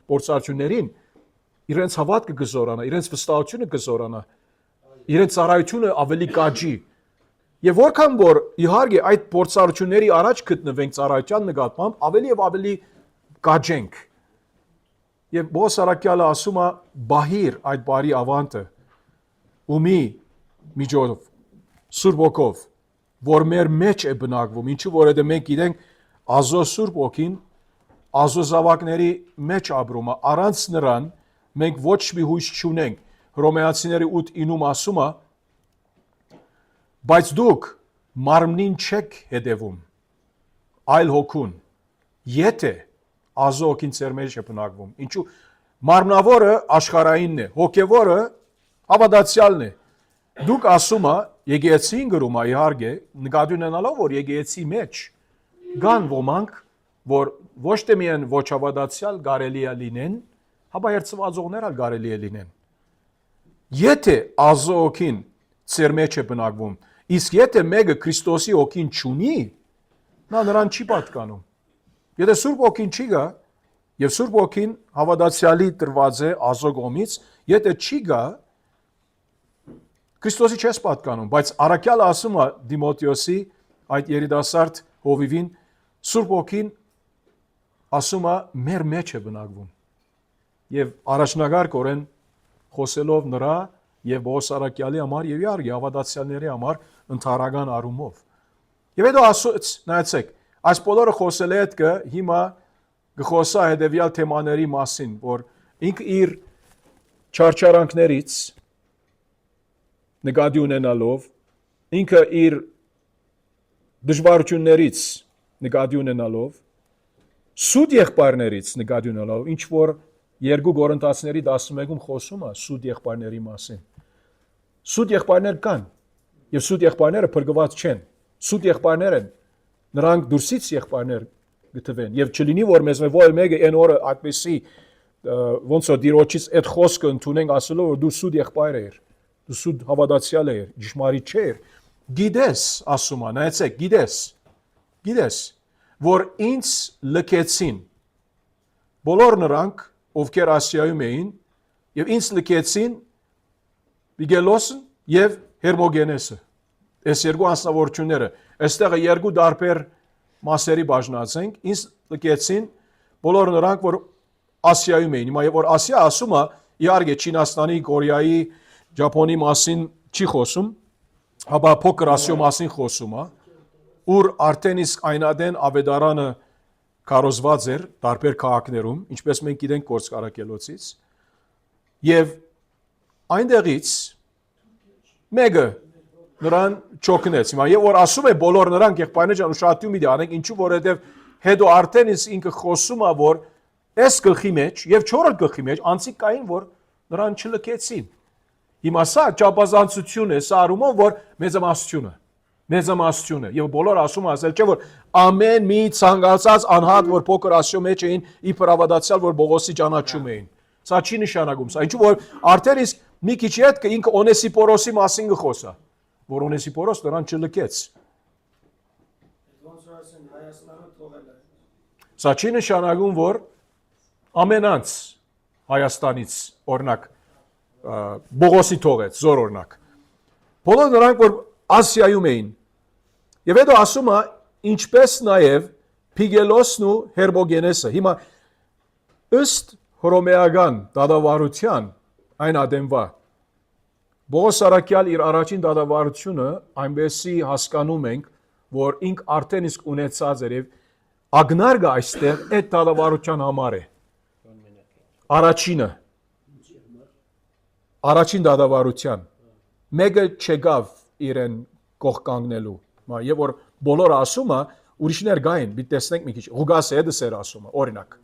փորձառություններին, իրենց հավատքը կզորանա, իրենց վստահությունը կզորանա, իրենց ծառայությունը ավելի կաճի։ Եվ որքան որ իհարկե այդ փորձառությունների առաջ գտնվենք ծառայության նկատմամբ, ավելի եւ ավելի կաճենք։ Եվ Պողոս առաքյալը ասում է բահիր այդ բարի ավանդը ումի միջով Սուրբ Հոգով, որ մեր մեջ է բնակվում, ինչու որովհետև մենք գիտենք Ազո Սուրբ Հոգին Ազո զավակների մեջ ապրում է, առանց նրան մենք ոչ մի հույս չունենք։ Հռոմեացիների 8:9 ասում է, բայց դուք մարմնին չեք հետևում, այլ հոգուն, եթե Ազո հոգին ձեր մեջ է բնակվում։ Ինչու մարմնավորը աշխարհայինն է, հոգևորը հավատացյալն է։ Դուք ասում է եկեղեցին գրում է իհարկե, նկատի ունենալով որ եկեղեցի մեջ կան ոմանք, որ ոչ թե միայն ոչ հավատացյալ կարելի է լինեն, հապա երծվածողներ ալ կարելի է լինեն։ Եթե Ազո հոգին ձեր մեջ է բնակվում, իսկ եթե մեկը Քրիստոսի հոգին չունի, նա նրան չի պատկանում։ Եթե Սուրբ Հոգին չի գա, եւ Սուրբ Հոգին հավատացյալի տրված է Ազո կողմից, եթե չի գա, Քրիստոսի չես պատկանում, բայց առաքյալը ասում է Դիմոթեոսի այդ երիտասարդ հովիվին, Սուրբ Հոգին ասում է մեր մեջ է բնակվում։ Եվ առաջնակարգորեն խոսելով նրա եւ Պողոս առաքյալի համար եւ իհարկե հավատացյալների համար ընդհանրական առումով։ Եվ հետո ասոց, նայեցեք, այս բոլորը խոսել է հետքը հիմա գխոսա հետևյալ թեմաների մասին, որ ինք իր չարչարանքներից նկատի ունենալով, ինքը իր դժվարություններից նկատի ունենալով, սուտ եղբայրներից նկատի ունենալով, ինչ որ 2 Կորինթացիների 11-ում խոսում է սուտ եղբայրների մասին։ Սուտ եղբայրներ կան, եւ սուտ եղբայրները փրկված չեն։ Սուտ եղբայրներ են, նրանք դուրսից եղբայրներ գտվեն եւ չլինի որ մեզ ո՞ր մեկը այն օրը այդպեսի ոնց որ դիրոջից այդ խոսքը ընդունենք ասելով որ դու սուտ եղբայր ես, դու սուտ հավատացյալ ես, ճշմարիտ չէ։ Գիտես, ասում է, նայեցեք, գիտես։ որ ինձ լքեցին։ Բոլոր նրանք, ովքեր Ասիայում էին, եւ ինձ լքեցին Վիգելոսն եւ Հերմոգենեսը։ Այս երկու անձնավորությունները, այստեղ երկու դարբեր մասերի բաժնած ենք, ինձ լքեցին բոլոր նրանք, որ Ասիայում էին։ Հիմա որ Ասիա ասում է, իհարկե Չինաստանի, Կորեայի, Ճապոնի մասին չի խոսում, հապա փոքր Ասիո մասին խոսում է, ուր արդեն իսկ այնադեն ավետարանը քարոզված էր տարբեր քաղաքներում, ինչպես մենք գիտենք Կորս Կարակելոցից, եւ այնտեղից մեկը նրան ճոքնեց։ Հիմա եւ որ ասում է բոլոր նրանք եղբայրներ ջան ուշադրություն մի դանենք, ինչու որովհետեւ հետո արդեն իսկ ինքը խոսում է, որ այս գլխի մեջ եւ 4-րդ գլխի մեջ անցիկ կային, որ նրան չլքեցին։ Հիմա սա ճապազանցություն է, սա արումով, որ մեծամասնությունը եւ բոլոր ասում ասել չէ որ ամեն մի ցանկացած անհատ որ փոքր Ասիո մեջ էին իբր ավադացյալ որ Բողոսի ճանաչում էին։ Սա չի նշանակում սա, ինչու որ արդեն իսկ մի քիչ հետ ինքը Օնեսիպորոսի մասին գխոսա, որ Օնեսիպորոս նրան չլքեց։ Սա չի նշանակում, որ ամենանց Հայաստանից օրինակ Բողոսի թողեց, զոր օրինակ։ Բոլոր նրանք, որ Ասիայում էին, եւ հետո ասում է, ինչպես նաեւ Փիգելոսն ու Հերմոգենեսը։ Հիմա ըստ հռոմեական դատավարության այն ադեմվա Բողոս Սարակյալ իր առաջին դատավարությունը այնպեսի հասկանում ենք, որ ինք արդեն իսկ ունեցած էր եւ ագնարգը այստեղ այդ դատավարության համար է։ Առաջին դատավարության մեկը չգավ իրեն կողք կանգնելու, եւ որ բոլոր ասումը ուրիշներ գային, մի տեսնենք մի քիչ։ Ղուգասը հետս էր ասումը, օրինակ։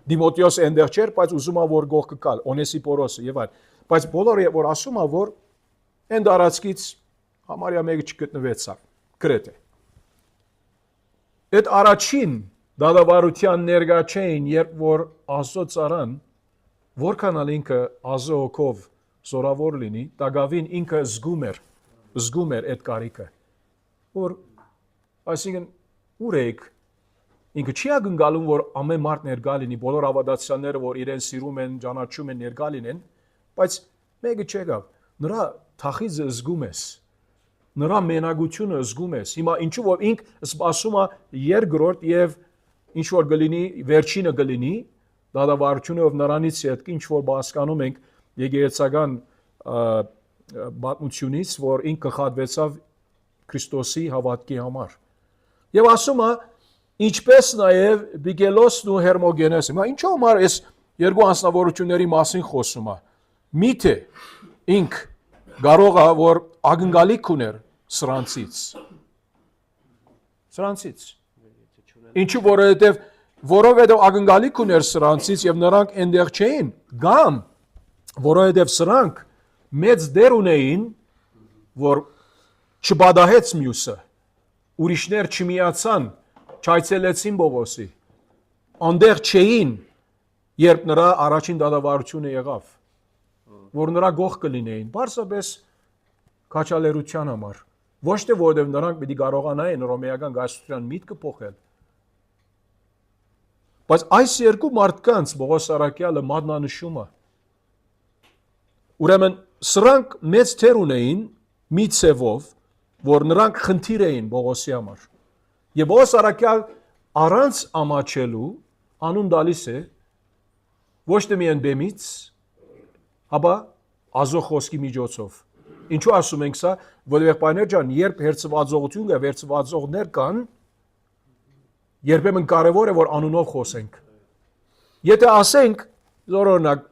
Դիմոթեոս այնտեղ չէր, բայց ուզում է որ կողքը կալ, Օնեսիպորոսը եւ այլ։ Բայց բոլորը որ ասում է որ այն դարածքից համարյա մեկը չգտնվեցավ, գրեթե։ Այդ առաջին դատավարության ներկա չէին, երբ որ Աստծո ծառան որքան ալ ինքը Աստծո հոգով զորավոր լինի, տագավին ինքը զգում էր այդ կարիքը, որ այսինքն ուր եք, ինքը չի ակնկալում, որ ամեն մարդ ներկա լինի, բոլոր ավադացիաները, որ իրեն սիրում են, ճանաչում են, ներկա լինեն, բայց մեկը չեկավ, նրա թախիծը զգում ես, նրա մենակությունը զգում ես, հիմա ինչու որ ինք սպասում է երկրորդ եւ ինչ որ գլինի, վերջինը գլինի, դատավարությունով նրանից հետ ինչ որ հասկանում ենք եկեղեցական պատմությունից, որ ինքը խաթվեցավ Քրիստոսի հավատքի համար։ Եվ ասում է, ինչպես նաև Վիգելոսն ու Հերմոգենեսը։ Հիմա ինչու համար այս երկու անձնավորությունների մասին խոսում է։ Միթե ինք կարող է որ ակնկալիք ուներ սրանցից։ Ինչու որովհետև ակնկալիք ուներ սրանցից եւ նրանք այնտեղ չէին, կամ որովհետև սրանք մեծ դեր ունեին, որ չբադահեց մյուսը, ուրիշներ չմիացան, չայցելեցին Բողոսի, այնտեղ չէին, երբ նրա առաջին դատավարությունը եղավ, որ նրա գող կլինեին, պարզապես քաչալերության համար, ոչ թե որովհետև նրանք պիտի կարողանային հռոմեական գայսրության միտքը փոխել։ Բայց այս երկու մարդկանց Բողոս Սարակյալը մատնանշում է։ Ուրեմն սրանք մեծ թեր ունեին մի ցևով, որ նրանք խնդիր էին Բողոսի համար։ Եվ Բողոս Սարակյալ առանց ամաչելու անուն տալիս է ոչ թե միայն բեմից, հապա Աստծո խոսքի միջոցով։ Ինչու ասում ենք սա, որովհետև պայներ ջան, երբ հերցվածողություն կա, վերցվածողներ կան, երբեմն կարևոր է որ անունով խոսենք։ Եթե ասենք զորօրինակ,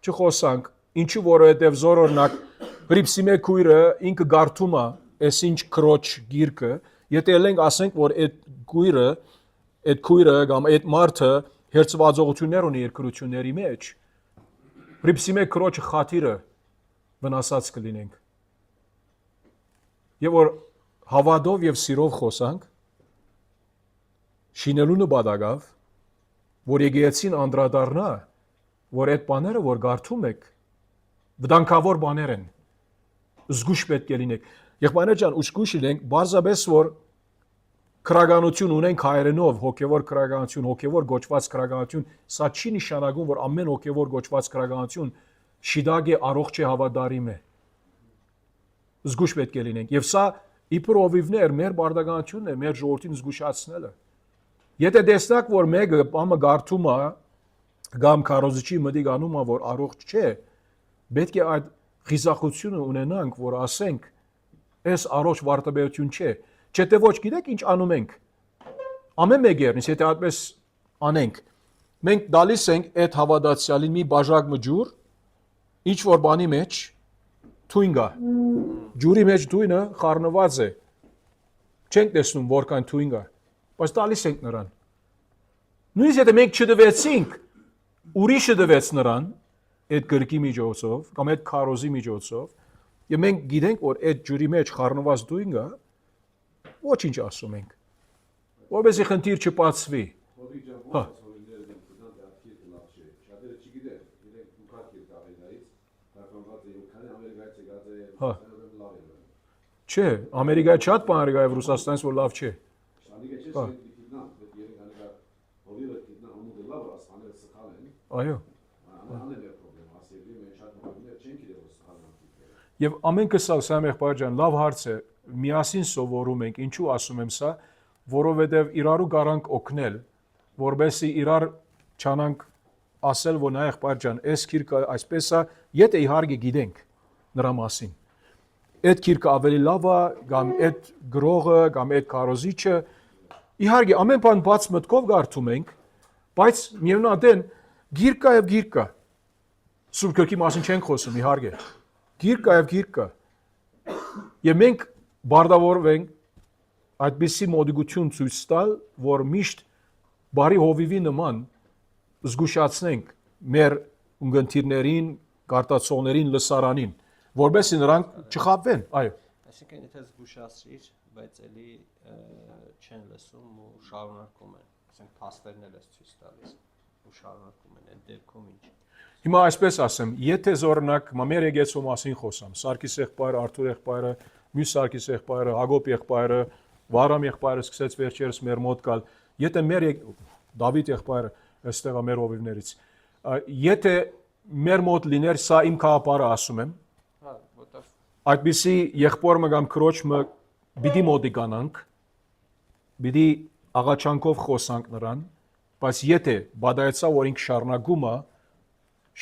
չխոսանք, ինչու որովհետև զորօրինակ Հրիփսիմե քույրը ինքը գարթում է այսինչ քրոջ գիրքը, եթե ելենք ասենք որ այդ քույրը կամ այդ մարդը հերցվածողություններ ունի երկրությունների մեջ, Հրիփսիմե քրոջը խաթիրը վնասած կլինենք։ Եվ որ հավատով եւ սիրով խոսանք, շինելու նպատակով, որ եկեղեցին անդրադառնա, որ այդ բաները, որ գարթում եք, վտանգավոր բաներ են, զգուշ պետք է լինեք։ Եղբայրներ ջան, զգուշ լինենք, բարձրապես որ քրագանություն ունենք հայերենով, հոգևոր քրագանություն, հոգևոր գոչված քրագանություն, սա չի նշանակում, որ ամեն հոգևոր գոչված քրագանություն շիդագ է, առողջ է, հավատարիմ է։ Զգուշ պետք է լինենք։ Եվ սա իբր ովիվներ մեր բարդականությունն է, մեր ժողովրդին զգուշացնելը։ Եթե տեսնակ, որ մեկը ամը գարթում է, կամ քարոզիչի մտիկ անում է, որ առողջ չէ, պետք է այդ խիզախությունը ունենանք, որ ասենք, այս առողջ վարդապետություն չէ։ Չէ թե ոչ, գիտեք ինչ անում ենք։ Ամեն մեկերնից, եթե այդպես անենք, մենք դալիս ենք այդ հավատացյալին մի բաժակ մջուր, ինչ որ բանի մեջ թույն գա։ Ջուրի մեջ թույնը խառնված է։ Չենք տեսնում որքան թույն գա, բայց տալիս ենք նրան։ Նույնիսկ եթե մենք չդվեցինք, ուրիշը դվեց նրան այդ գրքի միջոցով կամ այդ քարոզի միջոցով, եւ մենք գիտենք, որ այդ ջուրի մեջ խառնված թույն գա, ոչինչ ասում ենք։ Որովհետեւ խնդիր չբացվի։ Հա։ Հա։ Չէ, Ամերիկայի շատ բան արգա եւ Ռուսաստանից որ լավ չէ։ Հա։ Այո։ Եվ ամենքը սա Սամեղ Պարջան, լավ հարց է, միասին սովորում ենք, ինչու ասում եմ սա, որովհետև իրարու կարանք օգնել, որբեսի իրար չանանք ասել, որ նայեղ Պարջան, այս քիրքը այսպես է, եթե իհարկե գիտենք նրա մասին։ Այդ քիրքը ավելի լավ է, կամ այդ գրողը, կամ այդ քարոզիչը, իհարկե ամեն բան բաց մտքով կարդում ենք, բայց միևնույն գիրկա եւ գիրկա։ Սուրբ գրքի մասին չենք խոսում, իհարկե։ Գիրկա եւ գիրկա։ Եվ մենք բարդավորվենք այդպիսի մոդիգություն ցույց տալ, որ միշտ բարի հովիվի նման զգուշացնենք մեր ունգընտիրներին, կարտացողներին, լսարանին, որովհետեւ նրանք չխաբվեն, այո։ Այսինքն եթե զգուշացրիր, բայց էլի չեն լսում ու շարունակում են, ասենք փաստերն էլ էս ցույց տալիս ու շարունակում են այդ դեպքում ինչ։ Հիմա այսպես ասեմ, եթե զորնակ մեր եկեցու մասին խոսամ, Սարգիս եղբայրը, Արթուր եղբայրը, մյուս Սարգիս եղբայրը, Հակոբ եղբայրը, Վարամ եղբայրը սկսեց վերջերս մեր մոտ գալ, եթե մեր Դավիթ եղբայրը այստեղ է մեր ովիվներից, եթե մեր մոտ լիներ, սա իմ քաղաքապարը ասում եմ, Հա, որտեվ այդպիսի եղբորը կամ քրոջը պիտի մոտիկանանք, պիտի աղաչանքով խոսանք նրան, բայց եթե բադայեցա, որ ինք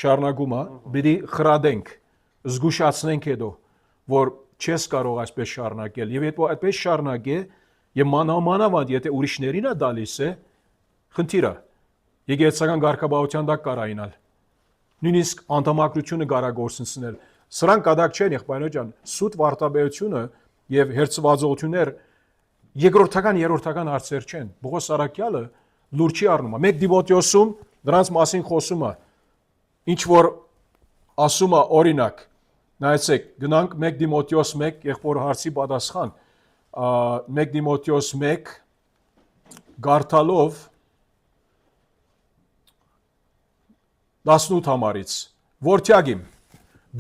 շարունակում է, պիտի խրադենք, զգուշացնենք հետո, որ չես կարող այսպես շարունակել, եւ եթե այդպես շարունակե, եւ մանավանդ եթե ուրիշներին է դալիս է, խնդիրը, եկեղեցական ղարքաբավության տակ կարայինալ, նույնիսկ անդամակրությունը կարա գործընկնել, սրանք կադակ չեն, եղբայրներ ջան, սուտ վարդապետությունը եւ հերցվածողություններ երկրորդական, երրորդական հարցեր չեն, Պողոս Արաքյալը լուրջ չի առնում, մեկ Դիմոթեոսում դրանց մասին խոսում է, ինչ որ ասում է օրինակ, նայեցեք, գնանք 1 Դիմոթեոս 1 եղբոր հարցի պատասխան, 1 Դիմոթեոս 1 գարթալով 18 համարից, Որթյագիմ,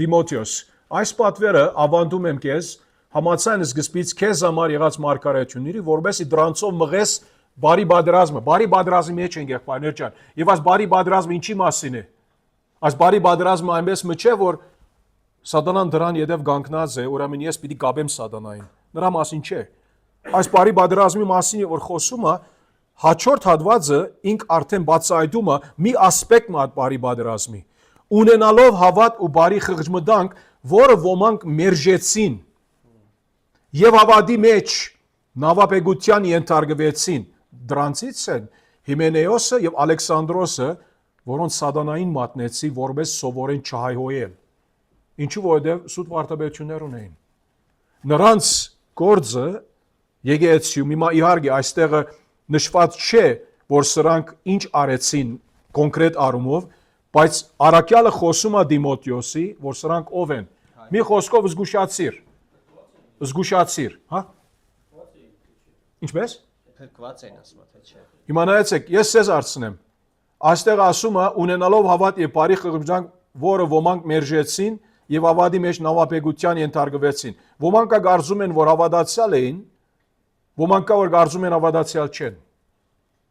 Դիմոթեոս, այս պատվերը ավանդում եմ քեզ, համաձայն սկզբից քեզ համար եղած մարգարեությունների, որովհետեւ դրանցով մղես բարի բادرազմի մեջ են եղբայրներ ջան, եւ այս բարի բادرազմը ինչի մասին է։ Այս բարի բادرազմը այնպես մը չէ, որ Սատանան դրան յետև գանկնած է, ուրեմն ես պիտի կապեմ Սատանային։ Նրա մասին չէ։ Այս բարի բادرազմի մասին որ խոսում է, հաջորդ հատվածը ինք արդեն բացահայտում է մի ասպեկտ մատ բարի բادرազմի։ Ունենալով հավատ ու բարի խղճմտանք, որը ոմանք մերժեցին եւ հավատի մեջ նավապետության ենթարկվեցին, դրանցից են Հիմենեոսը եւ Ալեքսանդրոսը, որոնց Սատանային մատնեցի, որպես սովորեն չհայհոյել։ Ինչու որովհետեւ սուտ վարդապետություններ ունեին։ Նրանց գործը եկեղեցիում հիմա իհարկե այստեղը նշված չէ, որ սրանք ինչ արեցին կոնկրետ առումով, բայց Արաքյալը խոսում է Դիմոթեոսի, որ սրանք ով են։ Մի խոսքով զգուշացիր, հա։ Ինչպես։ Փրկված են ասում թե չէ։ Հիմա նայեցեք, ես ձեզ հարցնեմ։ Այստեղ ասում է ունենալով հավատ եւ բարի խղճանք, որը ոմանք մերժեցին եւ հավատի մեջ նավապետության ենթարկվեցին։ Ոմանք կարծում են, որ հավատացյալ էին, Ոմանք կա որ կարծում են հավատացյալ չեն։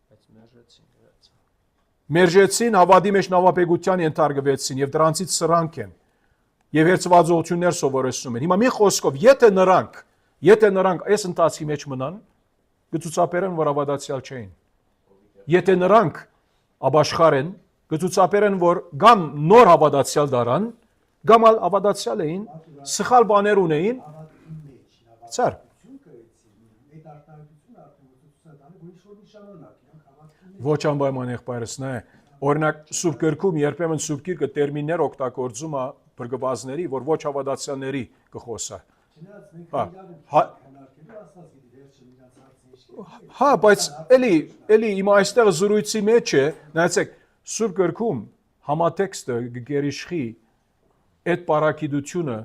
Բայց մերժեցին դրանց։ Մերժեցին, հավատի մեջ նավապետության ենթարկվեցին եւ դրանցից սրանք են։ Եվ հերցվածողություններ սովորեցնում են։ Հիմա մի խոսքով, եթե նրանք այս ընթացքի մեջ մնան, կցուցաբերեն որ հավատացյալ չէին։ Եթե նրանք ապաշխար են, կցուցաբերեն որ կամ նոր հավատացյալ դարան, կամ հավատացյալ էին, սխալ բաներ ունեին, ցար։ Ոչ անպայման եղբայրս, նայ, օրինակ Սուրբ Գրքում երբեմն Սուրբ Գիրքը տերմիններ օգտագործում է բրգվածների, որ ոչ հավատացյալների կխոսա։ Հա, բայց էլի հիմա այստեղ զրույցի մեջ է, նայեցեք, Սուրբ Գրքում համատեքստը գերիշխի այդ պարակիդությունը,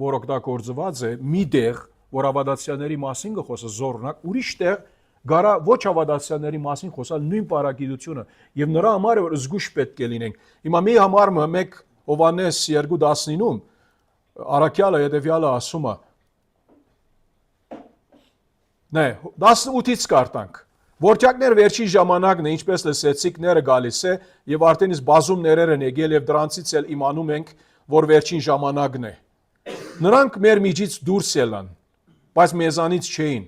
որ օգտագործված է, մի տեղ, որ հավատացյալների մասին կխոսա զորնակ, ուրիշ տեղ գարա ոչ հավատացյալների մասին խոսալ նույն պարակիդությունը եւ նրա համար որ զգուշ պետք է լինենք։ Հիմա մի համարը 1 Հովհաննես 2:19-ում Արաքյալը հետեւյալը ասում է։ Նե 18-ից կարտանք։ Որտյակներ վերջին ժամանակն է, ինչպես լսեցիք, ները գալիս է եւ արդեն իսկ բազում ներեր են եկել եւ դրանցից էլ իմանում ենք, որ վերջին ժամանակն է։ Նրանք մեր միջից դուրս ելան, բայց մեզանից չէին։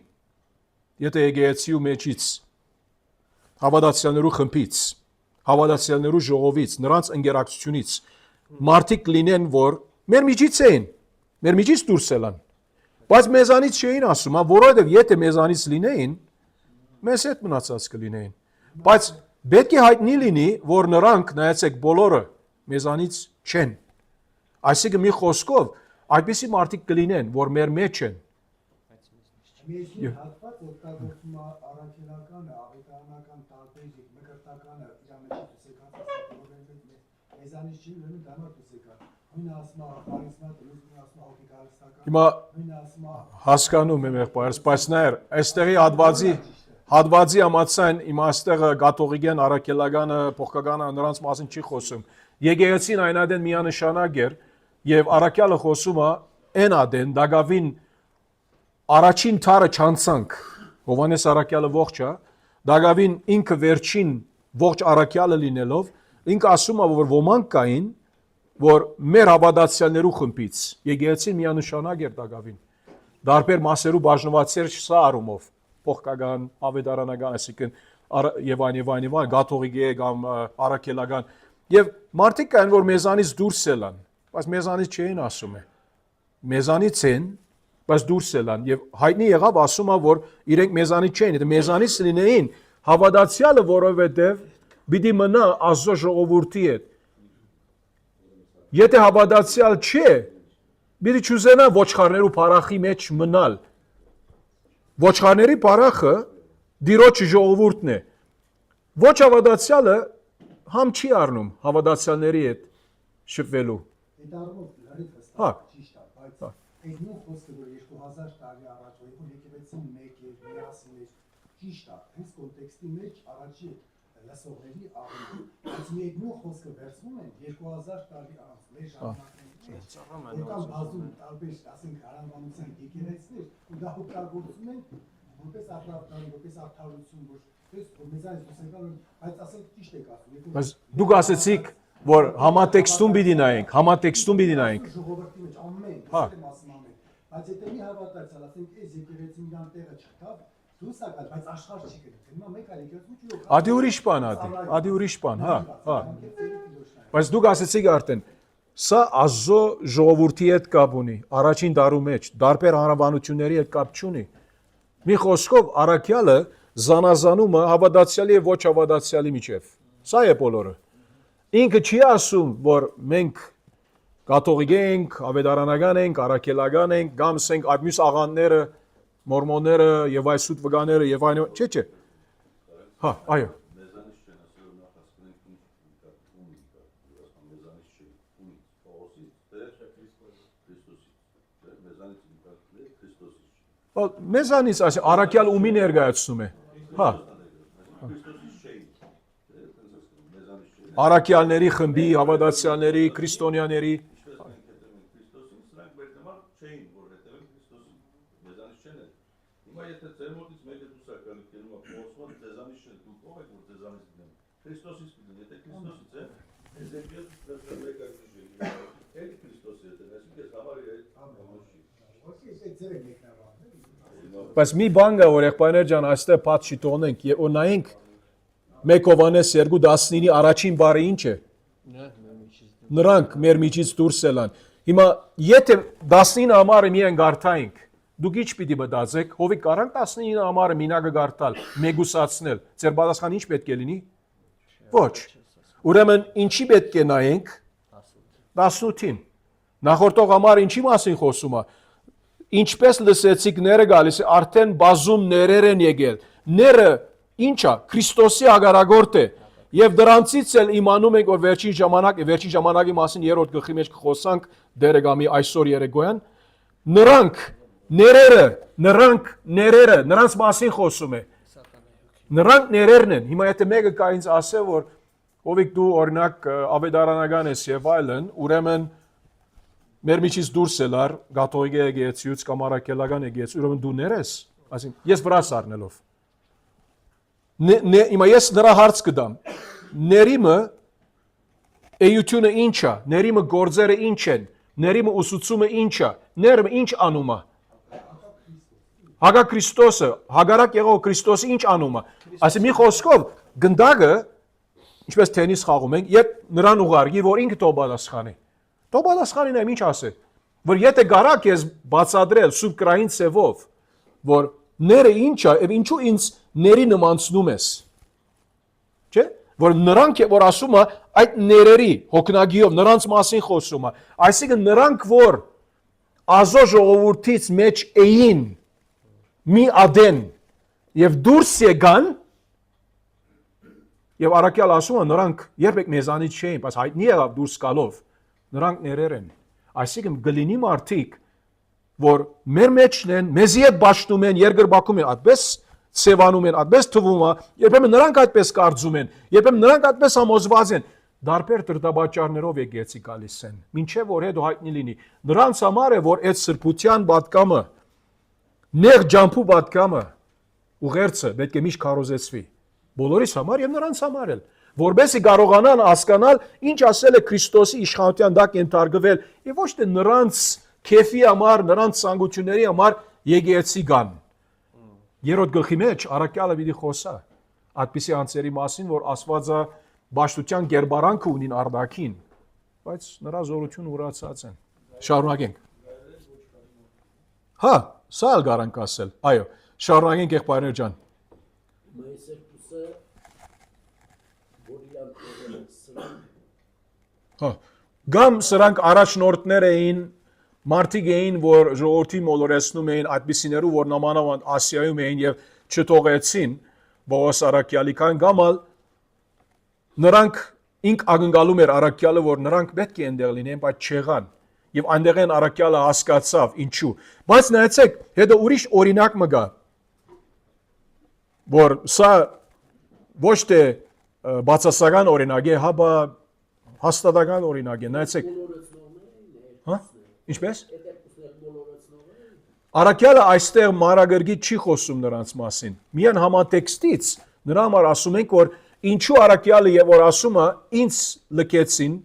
Եթե եկեղեցիու մեջից, հավատացյալներու խմբից, հավատացյալներու ժողովից, նրանց ընկերակցությունից, մարդիկ լինեն, որ մեր միջից էին, մեր միջից դուրս ելան, բայց մեզանից չէին ասում, որովհետև եթե մեզանից լինեին, մեզ հետ մնացած կլինեին, բայց պետք է հայտնի լինի, որ նրանք, նայեցեք, բոլորը մեզանից չեն, այսինքն մի խոսքով, այդպիսի մարդիկ կլինեն, որ մեր մեջ են, Մի հատված օգտագործում է առաքելականը, ավետարանական տարբեր մկրտականը իր մեջ ցեկած մեզանից չի ուրեմն դանա ցեկա։ Նույնը ասում է խարիզմատ, նույնը ասում է օգիկալստական։ Հիմա նույնը ասում է հասկանում եմ եղբայրս, բայց նայր, այստեղի հատվածի համացան հիմա այստեղը գաթողիկեն առաքելականը, փոխկականը նրանց մասին չի խոսում։ Եկեղեցին այնադեն միանշանակ էր եւ առաքյալը խոսում է այն ադեն դագավին Առաջին թարը չանցանք, Հովհաննես առաքյալը ողջ է, դագավին ինքը վերջին ողջ առաքյալը լինելով, ինքը ասում է, որ ոմանք կային, որ մեր հավատացյալներու խմբից, եկեղեցին միանշանակ էր դագավին, դարբեր մասերու բաժնված էր սա առումով, փոխկական, ավետարանական, այսինքն եւ այն, գաթողիկե կամ առաքելական, եւ մարդիկ կային, որ մեզանից դուրս ելան, բայց մեզանից չէին ասում է, մեզանից են, բայց դուրս ելան եւ հայտնի եղավ ասում է որ իրենք մեզանից չէին, եթե մեզանից լինեին հավատացյալը որովհետեւ պիտի մնա Աստծո ժողովրդի հետ։ Եթե հավատացյալ չէ, պիտի չուզենա ոչխարներու փարախի մեջ մնալ։ Ոչխարների փարախը դիրոջ ժողովուրդն է։ Ոչ հավատացյալը համ չի առնում հավատացյալների հետ շփվելու։ Այդ առումով լրիվ Հա։ ճիշտ է, բայց այդ նույն խոսքը որ 2000 տարի առաջ որ եկեղեցին մեկ էր, միասին էր, ճիշտ է, հենց կոնտեքստի մեջ առաջի լսողների առումով, բայց մի այդ նույն խոսքը վերցնում են 2000 տարի անց մեր ժամանակների մեջ, որքան բազում տարբեր, ասենք, հարանվանության եկեղեցիներ ու դա օգտագործում են որպես արտադրություն, որպես արդարություն, որ մեզանից դուսեկան, բայց ասենք ճիշտ եք ասում։ Բայց դուք ասեցիք, որ համատեքստում պիտի նայենք։ Ժողովրդի մեջ ամեն, Հա։ ասեմ ամեն, բայց եթե մի հավատացյալ, ասենք, այս եկեղեցին դան տեղը չկա, դուրս է գալ, բայց աշխարհ չի գտել։ Հիմա մեկ այլ եկեղեցու չի օգտվում։ Ադի ուրիշ բան, ադի ուրիշ բան, հա։ Բայց դուք ասեցիք արդեն, սա Աստծո ժողովրդի հետ կապ ունի, առաջին դարու մեջ, դարբեր հանրաբանությունների հետ կապ չունի։ Մի խոսքով առաքյալը զանազանում է հավատացյալի եւ ոչ հավատացյալի միջև։ Սա է բոլորը։ Ինքը չի ասում, որ մենք կաթողիկ ենք, ավետարանական ենք, առաքելական ենք, կամ ասենք այդ մյուս աղանդները, մորմոնները եւ այս սուտ վկաները եւ այն, չէ։ Հա, այո։ Մեզանից ասի առաքյալ ումի ներկայացնում է։ Հա։ Առաքյալների խմբի, հավատացյալների, քրիստոնյաների Հիմա եթե ձեր մոտից մեկը դուրս է գալի կերում է փոխվում ձեզանից չէ դուք ով եք որ ձեզանից գնեմ Քրիստոսից գնեմ եթե Քրիստոսից է Եզեկիել մեկը դժվար է Քրիստոսի հետ այսինքն ես համար է Ոսի է ձեր մեկնաբանը Բայց մի բան կա, որ եղբայրներ ջան, այստեղ փաթ չի տոնենք, եւ նայենք 1 Հովհաննես 2:19-ի առաջին բառը ինչ է։ Նրանք մեր միջից դուրս ելան։ Հիմա եթե 19 համարը միայն գարտայինք, դուք ի՞նչ պիտի մտածեք, հովիկ կարանք 19 համարը մինագը գարտալ, մեգուսացնել։ Ձեր պատասխանը ինչ պետք է լինի։ Ոչ։ Ուրեմն ինչի պետք է նայենք 18-ին։ Նախորդող համարը ինչի մասին խոսում է։ Ինչպես լսեցիք ները գալիս է արդեն բազում ներեր են եկել։ Ները ինչա Քրիստոսի ագարագորտ է եւ դրանցից էլ իմանում ենք որ վերջին ժամանակի մասին երրորդ գլխի մեջ կխոսանք դերը գամի այսօր երեկոյան նրանք ներերը նրանց մասին խոսում է նրանք ներերն են հիմա եթե մեկը կա ինձ ասե որ ովիկ դու օրինակ ավետարանական ես եւ այլն ուրեմն մեր միջից դուրս ելար գաթողիկ եկեղեցիից կամ արաքելական եկեղեցի ուրեմն դու ներես այսինքն ես վրաս առնելով Հիմա ես նրա հարց կդամ ներիմը էությունը ինչ է ներիմը գործերը ինչ են ներիմը ուսուցումը ինչ է ները ինչ անում է Հագա Քրիստոսը հագարակ եղող Քրիստոսը ինչ անում է այսինքն մի խոսքով գնդակը ինչպես թենիս խաղում ենք երբ նրան ուղարկի որ ինքը թող պատասխանի ինչ ասե որ եթե գարակ ես բացադրել սուրբ կրային ծևով որ ները ինչ է եւ ինչու ինձ ների նմանցնում ես չէ որ նրանք որ ասում է այդ ներերի հոգնագիով նրանց մասին խոսում է այսինքն նրանք որ ազո ժողովրդից մեջ էին մի ադեն եւ դուրս եկան եւ արաքյալ ասում է նրանք երբեք մեզանից չէին բայց հայտնի եղավ դուրս գալով նրանք ներեր են այսինքն գլինի մարդիկ որ մեր մեջն են մեզի հետ ճաշտում են երկրբակում են այդպես Սևանում են, այդպես թվում է, երբեմն նրանք այդպես կարծում են, երբեմն նրանք այդպես համոզված են, դարբեր դրդաբաճարներով եկեցի գալիս են, մինչև որ հետո հայտնի լինի։ Նրանց համար է, որ այդ սրբության պատկամը, նեղ ջամփու պատկամը, ուղերձը պետք է միշտ քարոզեցվի։ Բոլորիս համար եւ նրանց համար էլ, որբեսի կարողանան հասկանալ, ինչ ասել է Քրիստոսի իշխանության տակ ենթարկվել, եւ ոչ թե նրանց քեֆի համար, նրանց ցանկությունների համար եկեցի գան։ Երրորդ գլխի մեջ առաքյալը պիտի խոսա այդպիսի անձերի մասին, որ Աստվածը բաշխության գերբարանքը ունին արդակին, բայց նրա զորությունը ուրացած են։ Շարունակենք։ Հա, սա էլ կարանք ասել։ Այո, շարունակենք եղբայրներ ջան։ Հա, գամ սրանք առաջնորդներ էին Մարդիկ էին, որ ժողովրդի մոլորեցնում էին այդպիսիներու, որ նամանավանդ Ասիայում էին եւ չթողեցին Բողոս Արաքյալիկան գամալ նրանք ինք ակնկալում էր Արաքյալը, որ նրանք պետք է այնտեղ լինեն, բայց չեղան եւ այնտեղ են Արաքյալը հասկացավ ինչու բայց նայեցեք հետո ուրիշ օրինակ մը գա որ սա ոչ թե բացասական օրինակ է, հաբա հաստատական օրինակ է նայեցեք հա Ինչպես? Արաքյալը այստեղ մանրագրգիծ չի խոսում նրանց մասին։ Միայն համատեքստից նրա համար ասում ենք, որ ինչու Արաքյալը եւ որ ասում է ինձ լքեցին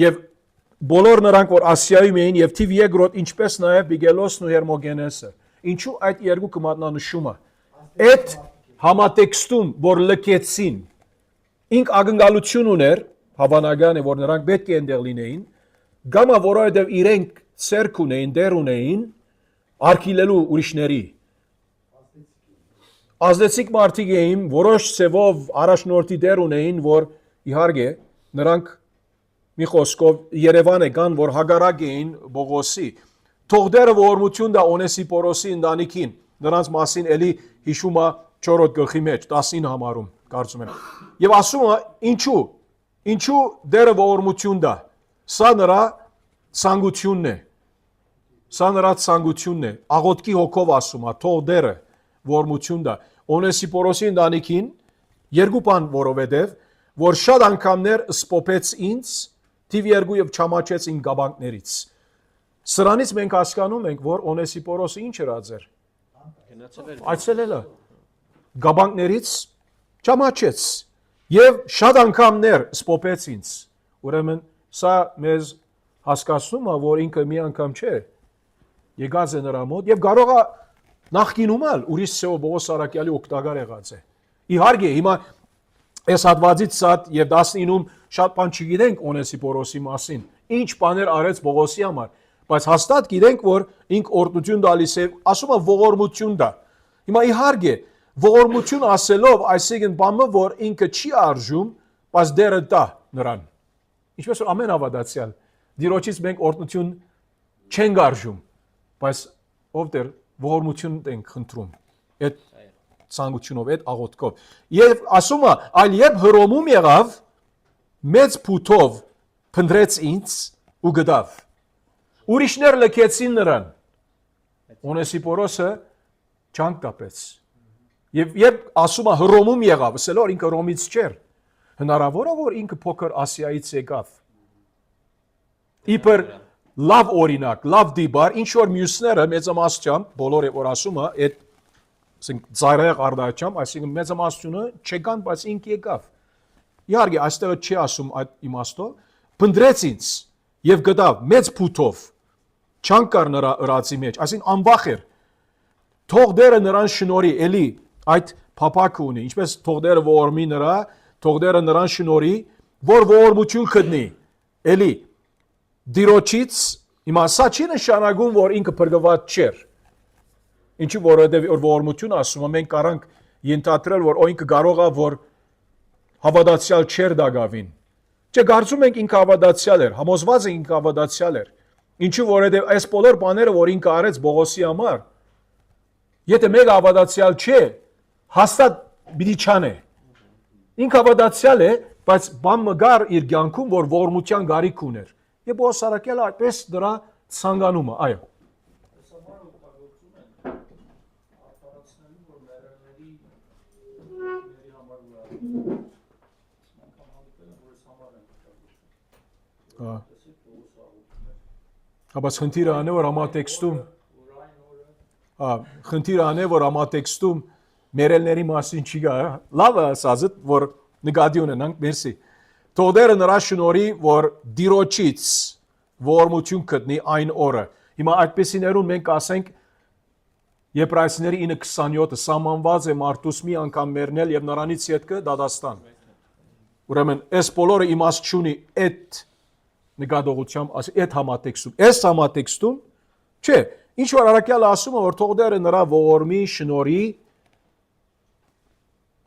եւ բոլոր նրանք որ Ասիայում էին եւ թիվ երկրորդ ինչպես նաեւ Բիգելոսն ու Հերմոգենեսը։ Ինչու այդ երկու կմատնանշումը։ Այդ համատեքստում որ լքեցին ինք ակնկալություն ուներ, հավանական է որ նրանք պետք է այնտեղ լինեին Գամա որովհետև իրենք ցերկ ունեին, դեր ունեին արկիլելու ուրիշների։ Ազդեցիկ մարդիկ էին, որոշ ցևով առաջնորդի դեր ունեին, որ իհարկե նրանք մի խոսքով Երևան եկան, որ հագարակ էին Բողոսի։ Թող դերը ողորմություն դա Օնեսիպորոսի ընտանիքին, նրանց մասին էլի հիշում է 4-րդ գլխի մեջ 19 համարում, կարծում եմ։ Եվ ասում է ինչու դերը ողորմություն դա Սա նրա ցանկությունն է։ Սա նրա ցանկությունն է։ Աղոթքի հոգով ասում է, թող դերը ողորմություն դա։ Օնեսիպորոսի ընտանիքին երկու բան որովհետև որ շատ անգամներ սփոփեց ինձ, թիվ 2 եւ չամաչեց ին գաբանքներից։ Սրանից մենք հասկանում ենք, որ Օնեսիպորոսը ինչ էր ածեր։ Գնացել էր այցելել է գաբանքներից ճամաչեց եւ շատ անգամներ սփոփեց ինձ ուրեմն սա մեզ հասկացնում է որ ինքը մի անգամ չէ եկած է նրա մոտ եւ կարող է նախկինում էլ ուրիշ Սեո Բողոս Սարակյալի օգտակար եղած է իհարկե հիմա այս հատվածից սատ եւ 19-ում շատ բան չգիտենք Օնեսիպորոսի մասին ինչ բաներ արեց Բողոսի համար բայց հաստատ գիտենք որ ինք օրդություն տալիս է ասում է ողորմություն դա հիմա իհարկե ողորմություն ասելով այսինքն բանը որ ինքը չի արժում բայց դերը տա նրան ինչպես որ ամեն ավադացյալ դիրոջից մենք օրդություն չենք արժում բայց ով դեր ողորմություն ենք խնդրում այդ ցանկությունով այդ աղոթքով եւ ասում է այլ երբ հռոմում եղավ մեծ փութով փնտրեց ինձ ու գտավ ուրիշներ լքեցին նրան Օնեսիպորոսը չանք տապեց եւ ասում է հռոմում եղավ ասել որ ինքը Հռոմից չէր հնարավոր է որ ինքը փոքր Ասիայից եկավ իբր լավ օրինակ լավ դիբար ինչ որ մյուսները մեծամասնությամբ բոլորը որ ասում է այդ ասենք ծայրահեղ արդարությամբ այսինքն մեծամասնությունը չեկան բայց ինք եկավ իհարկե այստեղ չի ասում այդ իմաստով փնտրեց ինձ եւ գտավ մեծ փութով չանք կար նրա ըրացի մեջ այսինքն անվախ էր թողդերը նրան շնորի էլի այդ փափակը ունի ինչպես թողդերը ողորմի նրա թողդերը նրան շնորի որ ողորմություն գտնի էլի դիրոջից հիմա սա չի նշանակում որ ինքը փրկված չէր ինչու որովհետև որ ողորմություն ասում է մենք կարանք ենթադրել որ ինքը կարող է որ հավատացյալ չէր դակավին չէ կարծում ենք ինքը հավատացյալ էր համոզված ենք ինքը հավատացյալ էր ինչու որովհետև այս բոլոր բաները որ ինքը արեց Բողոսի համար եթե մեկ հավատացյալ չէ հաստատ պիտի չանե ինքը հավատացյալ է բայց բան մգար իր կյանքում որ ողորմության գարիք ուներ եւ Բողոս Սարակյալը այդպես դրա ցանկանում է այո Բայց խնդիրը անե որ համատեքստում մերելների մասին չի գա լավ է ասածը որ նկատի ունենանք մերսի թողդերը նրա շնորհի որ դիրոջից ողորմություն գտնի այն օրը հիմա այդպեսիներուն մենք ասենք Եբրայեցիների 9:27-ը սահմանված է մարդուս մի անգամ մեռնել եւ նրանից յետքը դադաստան ուրեմն այս բոլորը իմաստ չունի այդ նկատողությամբ այդ համատեքստում չէ ինչ որ Արաքյալը ասում է որ թողդերը նրա ողորմի շնորհի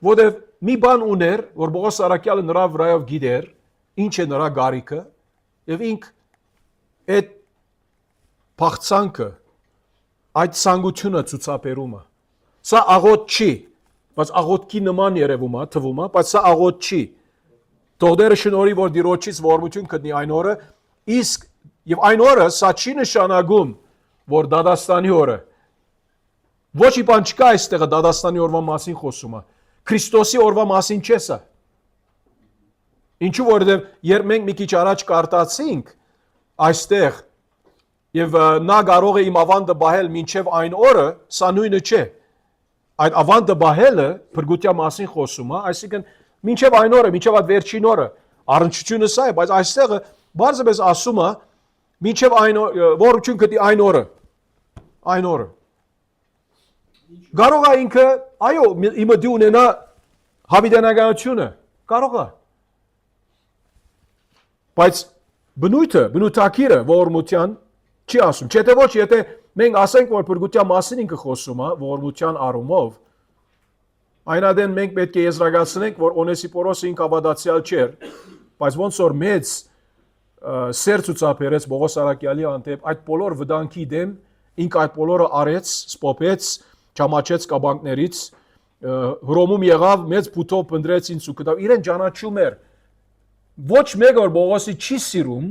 որտեվ մի բան ուներ որ Բողոս Արաքյալը նրա վրայով գիտեր ինչ է նրա գարիքը եւ ինք այդ փախցանքը այդ ցանկությունը ցուցաբերում է սա աղոտ չի բայց աղոտքի նման երևում է թվում է բայց սա աղոտ չի թողդերը շնորհի որ դիրոջից ողորմություն գտնի այն օրը իսկ եւ այն օրը սա չի նշանակում որ դադաստանի օրը ոչ մի բան չկա այստեղ դադաստանի օրվա մասին խոսում է Քրիստոսի օրվա մասին չէ սա ինչու որովհետեւ երբ մենք մի քիչ առաջ կարտացինք այստեղ եւ նա կարող է իմ ավանդը բահել մինչեւ այն օրը սա նույնը չէ այդ ավանդը բահելը փրկության մասին խոսում է այսինքն մինչև այն օրը, մինչև այդ վերջին օրը, առնչությունը սա է, բայց այստեղ բարձրապես ասում է, մինչև այն ողորմություն գտի այն օրը։ Կարող է ինքը, այո, իմը դի ունենա հավիտենականությունը, կարող է։ Բայց բնութակիրը ողորմության չի ասում, չէ թե ոչ, եթե մենք ասենք, որ փրկության մասին ինքը խոսում է, ողորմության առումով, այնադեն մենք պետք է եզրակացնենք, որ Օնեսիպորոսը ինքը հավատացյալ չէր, բայց ոնց որ մեծ սեր ցուցաբերեց Բողոս Սարակյալի հանդեպ այդ բոլոր վտանգի դեմ, ինքը այդ բոլորը արեց, սփոփեց, ճամաչեց կաբանքներից, Հռոմում եղավ, մեծ փութով փնտրեց ինձ ու գտավ, իրեն ճանաչում էր։ Ոչ մեկը որ Բողոսի չի սիրում,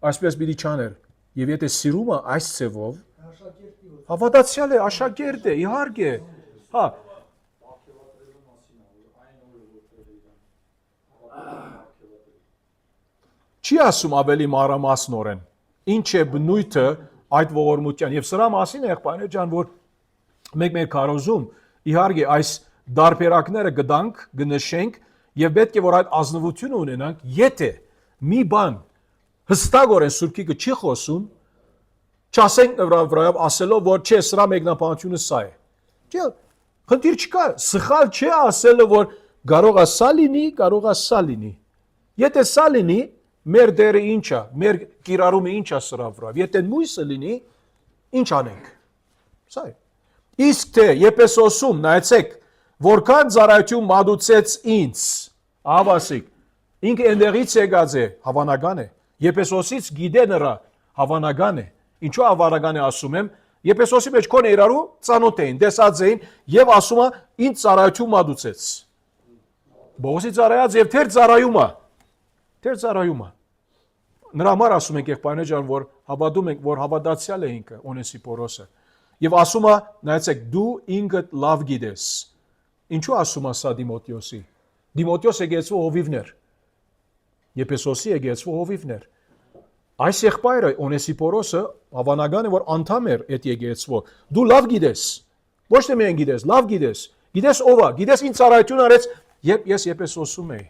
այսպես պիտի չաներ։ Եվ եթե սիրում է այս ցևով, հավատացյալ է, աշակերտ է, իհարկե։ Հա, չի ասում ավելի մանրամասնորեն, ինչ է բնույթը այդ ողորմության։ Եվ սրա մասին եղբայրներ ջան, որ մենք մեր քարոզում իհարկե այս դարբերակները գտանք, գնշենք եւ պետք է որ այդ ազնվությունը ունենանք, եթե մի բան հստակորեն Սուրբիկը չի խոսում, չասենք վրայով ասելով որ չէ, սրա մեկնաբանությունը սա է։ Չէ, խնդիր չկա, սխալ չէ ասելը որ կարող է սա լինի, կարող է սա լինի։ Եթե սա լինի, մեր դերը ինչ է, մեր կիրառումը ինչ է սրա վրա։ Եթե մույսը լինի, ինչ անենք։ Սա է։ Իսկ թե Եփեսոսում նայեցեք, որքան ծառայություն մատուցեց ինձ, ավասիկ, ինքը ընդեղից եկած է, հավանական է։ Եփեսոսից գիտե նրա, հավանական է։ Ինչու հավանական է ասում եմ, Եփեսոսի մեջ կոն իրարու ծանոթ էին, տեսած էին եւ ասում է ինձ ծառայություն մատուցեց։ Բողոսի ծառայած եւ թեր ծառայումը։ Թեր ծառայումը։ Նրա համար ասում ենք եղբայրներ ջան, որ հավատում ենք, որ հավատացյալ է ինքը Օնեսիպորոսը։ Եվ ասում է, նայեցեք, դու ինքդ լավ գիտես։ Ինչու ասում է սա Դիմոթեոսի։ Դիմոթեոս եկեցու հովիվներ։ Եփեսոսի եկեցու հովիվներ։ Այս եղբայրը Օնեսիպորոսը հավանական է, որ անդամ էր այդ եկեցվո։ Դու լավ գիտես։ Ոչ թե միայն գիտես, լավ գիտես։ Գիտես ով է, գիտես ինչ ծառայություն արեց, երբ ես Եփեսոսում էի։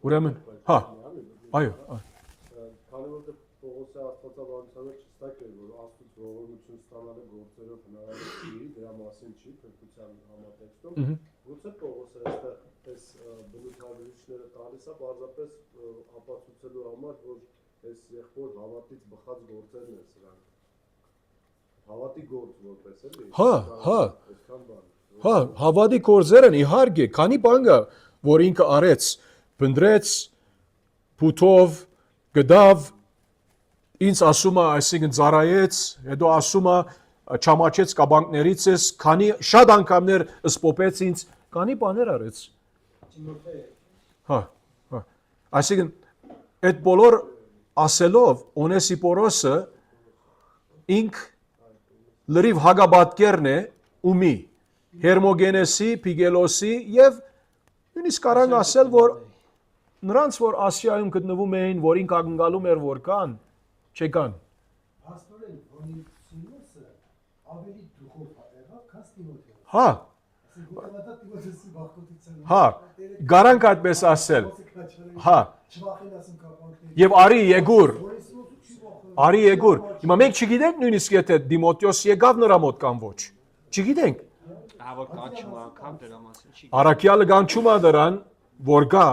Ուրեմն, հա, այո։ Քանի որ Պողոսի աստվածաբանությունը չստակ էր, որ Աստծո ողորմություն ստանալը գործերով հնարավոր չի, դրա մասին չի քրտության համատեքստում, գուցե Պողոսը այստեղ այս բնութագրիչները տալիս է պարզապես ապացուցելու համար, որ այս եղբոր հավատից բխած գործերն են սրանք։ Հավատի գործ որպես էլի։ Հա, հավատի գործերն իհարկե, քանի բան կա, որ ինքը արեց, բնդրեց, փութով, գդավ, ինձ ասում է, այսինքն ծառայեց, հետո ասում է, չամաչեց կաբանքներից ես, քանի շատ անգամներ սպոպեց ինձ, քանի բաներ արեց։ Հա։ Այսինքն այդ բոլոր ասելով Օնեսիպորոսը ինք լրիվ հագաբատկերն է ումի Հերմոգենեսի, Փիգելոսի եւ նույնիսկ կարան ասել, որ նրանց, որ Ասիայում գտնվում էին, որ ինք ակնկալում էր, որ կան, չեկան։ Փաստորեն, Օնեսիմոսը ավելի դուխով եղավ, քան Տիմոթեոսը։ Հա, հա, գարանք այդպես ասել։ Հա, եւ արի եգուր, հիմա մենք չգիտենք նույնիսկ եթե Դիմոթեոս եկավ նրա մոտ կամ ոչ, չգիտենք։ Հավոք կանչում անգամ դրա մասին չի։ Արաքյալը կանչում է դրան, որ գա,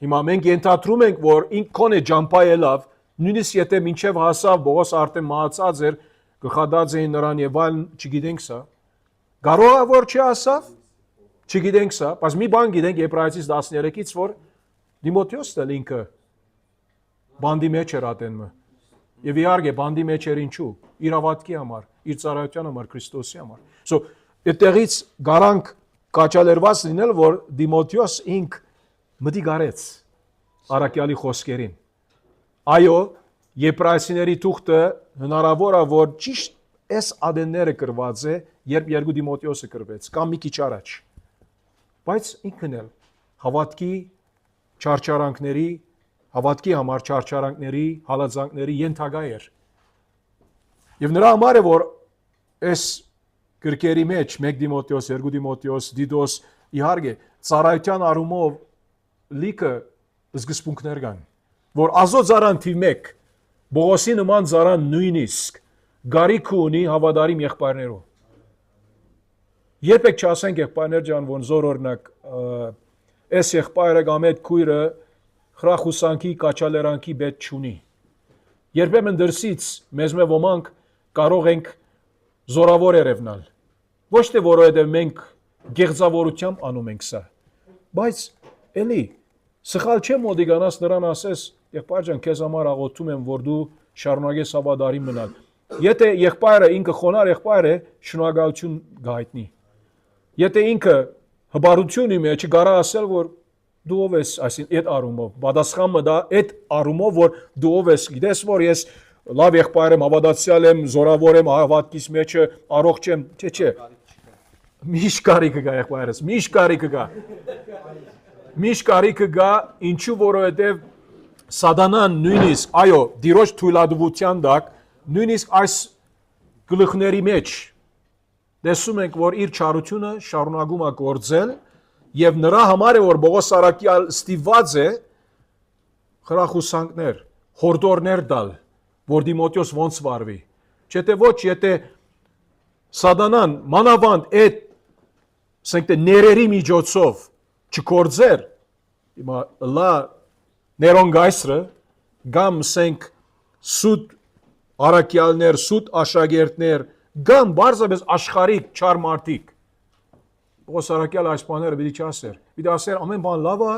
հիմա մենք ենթադրում ենք, որ ինք կոնե ջամփայելով, նույնիսկ եթե մինչև հասավ Բողոս արդեն մահացած էր, գխադած էին նրան եւ այլն, չգիտենք սա։ Կարող է որ չի ասավ, չգիտենք սա, բայց մի բան գիտենք Եբրայեցիս 13-ից, որ Դիմոթեոսն էլ ինքը բանդի մեջ էր ատենը։ Եվ իհարկե բանդի մեջ էր ինչու, իր հավատքի համար, իր ծառայության համար, Քրիստոսի համար։ So այդտեղից գարանք կաչալերված լինել, որ Դիմոթեոս ինք մտի գարեց Արաքյալի խոսքերին։ Այո, Եբրայեցիների թուղթը հնարավոր է, որ ճիշտ այս ադենները կրված է, երբ երկու Դիմոթեոսը կրվեց, կամ մի քիչ առաջ։ Բայց ինքն էլ հավատքի չարչարանքների, հավատքի համար չարչարանքների, հալածանքների ենթակա էր։ Եվ նրա համար է, որ այս գրքերի մեջ 1 Դիմոթեոս, 2 Դիմոթեոս, Դիդոս, իհարկե, ծառայության առումով լիքը սկզբունքներ կան, որ Ազոտ ծառան թիվ 1, Բողոսի նման ծառան նույնիսկ գարիք ունի հավատարիմ եղբայրներով։ Երբեք չասենք եղբայրներ ջան, որ զոր օրինակ այս եղբայրը կամ այդ քույրը խրախուսանքի, կաչալերանքի պետք չունի։ Երբեմն դրսից մեզ ոմանք կարող ենք զորավոր երևնալ։ Ոչ թե որովհետև մենք գեղձավորությամբ անում ենք սա, բայց էլի սխալ չէ մոդիգանաս նրան ասես, եղբայր ջան, քեզ համար աղոթում եմ, որ դու շարունակես հավատարիմ մնալ։ Եթե եղբայրը ինքը խոնար եղբայր է, շնորհակալություն գայտնի։ Եթե ինքը հբարությունի մեջ կարա ասել, որ դու ով ես, այսինքն այդ առումով, պատասխանը դա այդ առումով, որ դու ով ես, գիտես որ ես լավ եղբայր եմ, հավատացյալ եմ, զորավոր եմ, հավատքիս մեջը առողջ եմ, չէ։ Միշտ կարիքը գա եղբայրս, միշտ կարիքը գա։ Միշտ կարիքը գա, ինչու որովհետև Սատանան նույնիսկ, այո, դիրոջ թույլատվության դակ նույնիսկ այս գլխների մեջ տեսում ենք, որ իր չարությունը շարունակում է գործել եւ նրա համար է, որ Պողոս Արաքյալ ստիված է խրախուսանքներ, հորդորներ տալ, որ Դիմոթեոս ոնց վարվի։ Չէ՞ թե ոչ, եթե Սատանան մանավանդ այդ ասենք թե ներերի միջոցով չկործեր, հիմա լա ներոն գայսրը գամ ասենք սուտ արաքյալներ, սուտ աշակերտներ, գամ բարձրապես աշխարհիկ չար մարդիկ։ Պողոս Արաքյալը այս բաները պիտի չասեր։ Պիտի ասեր ամեն բան լավ է,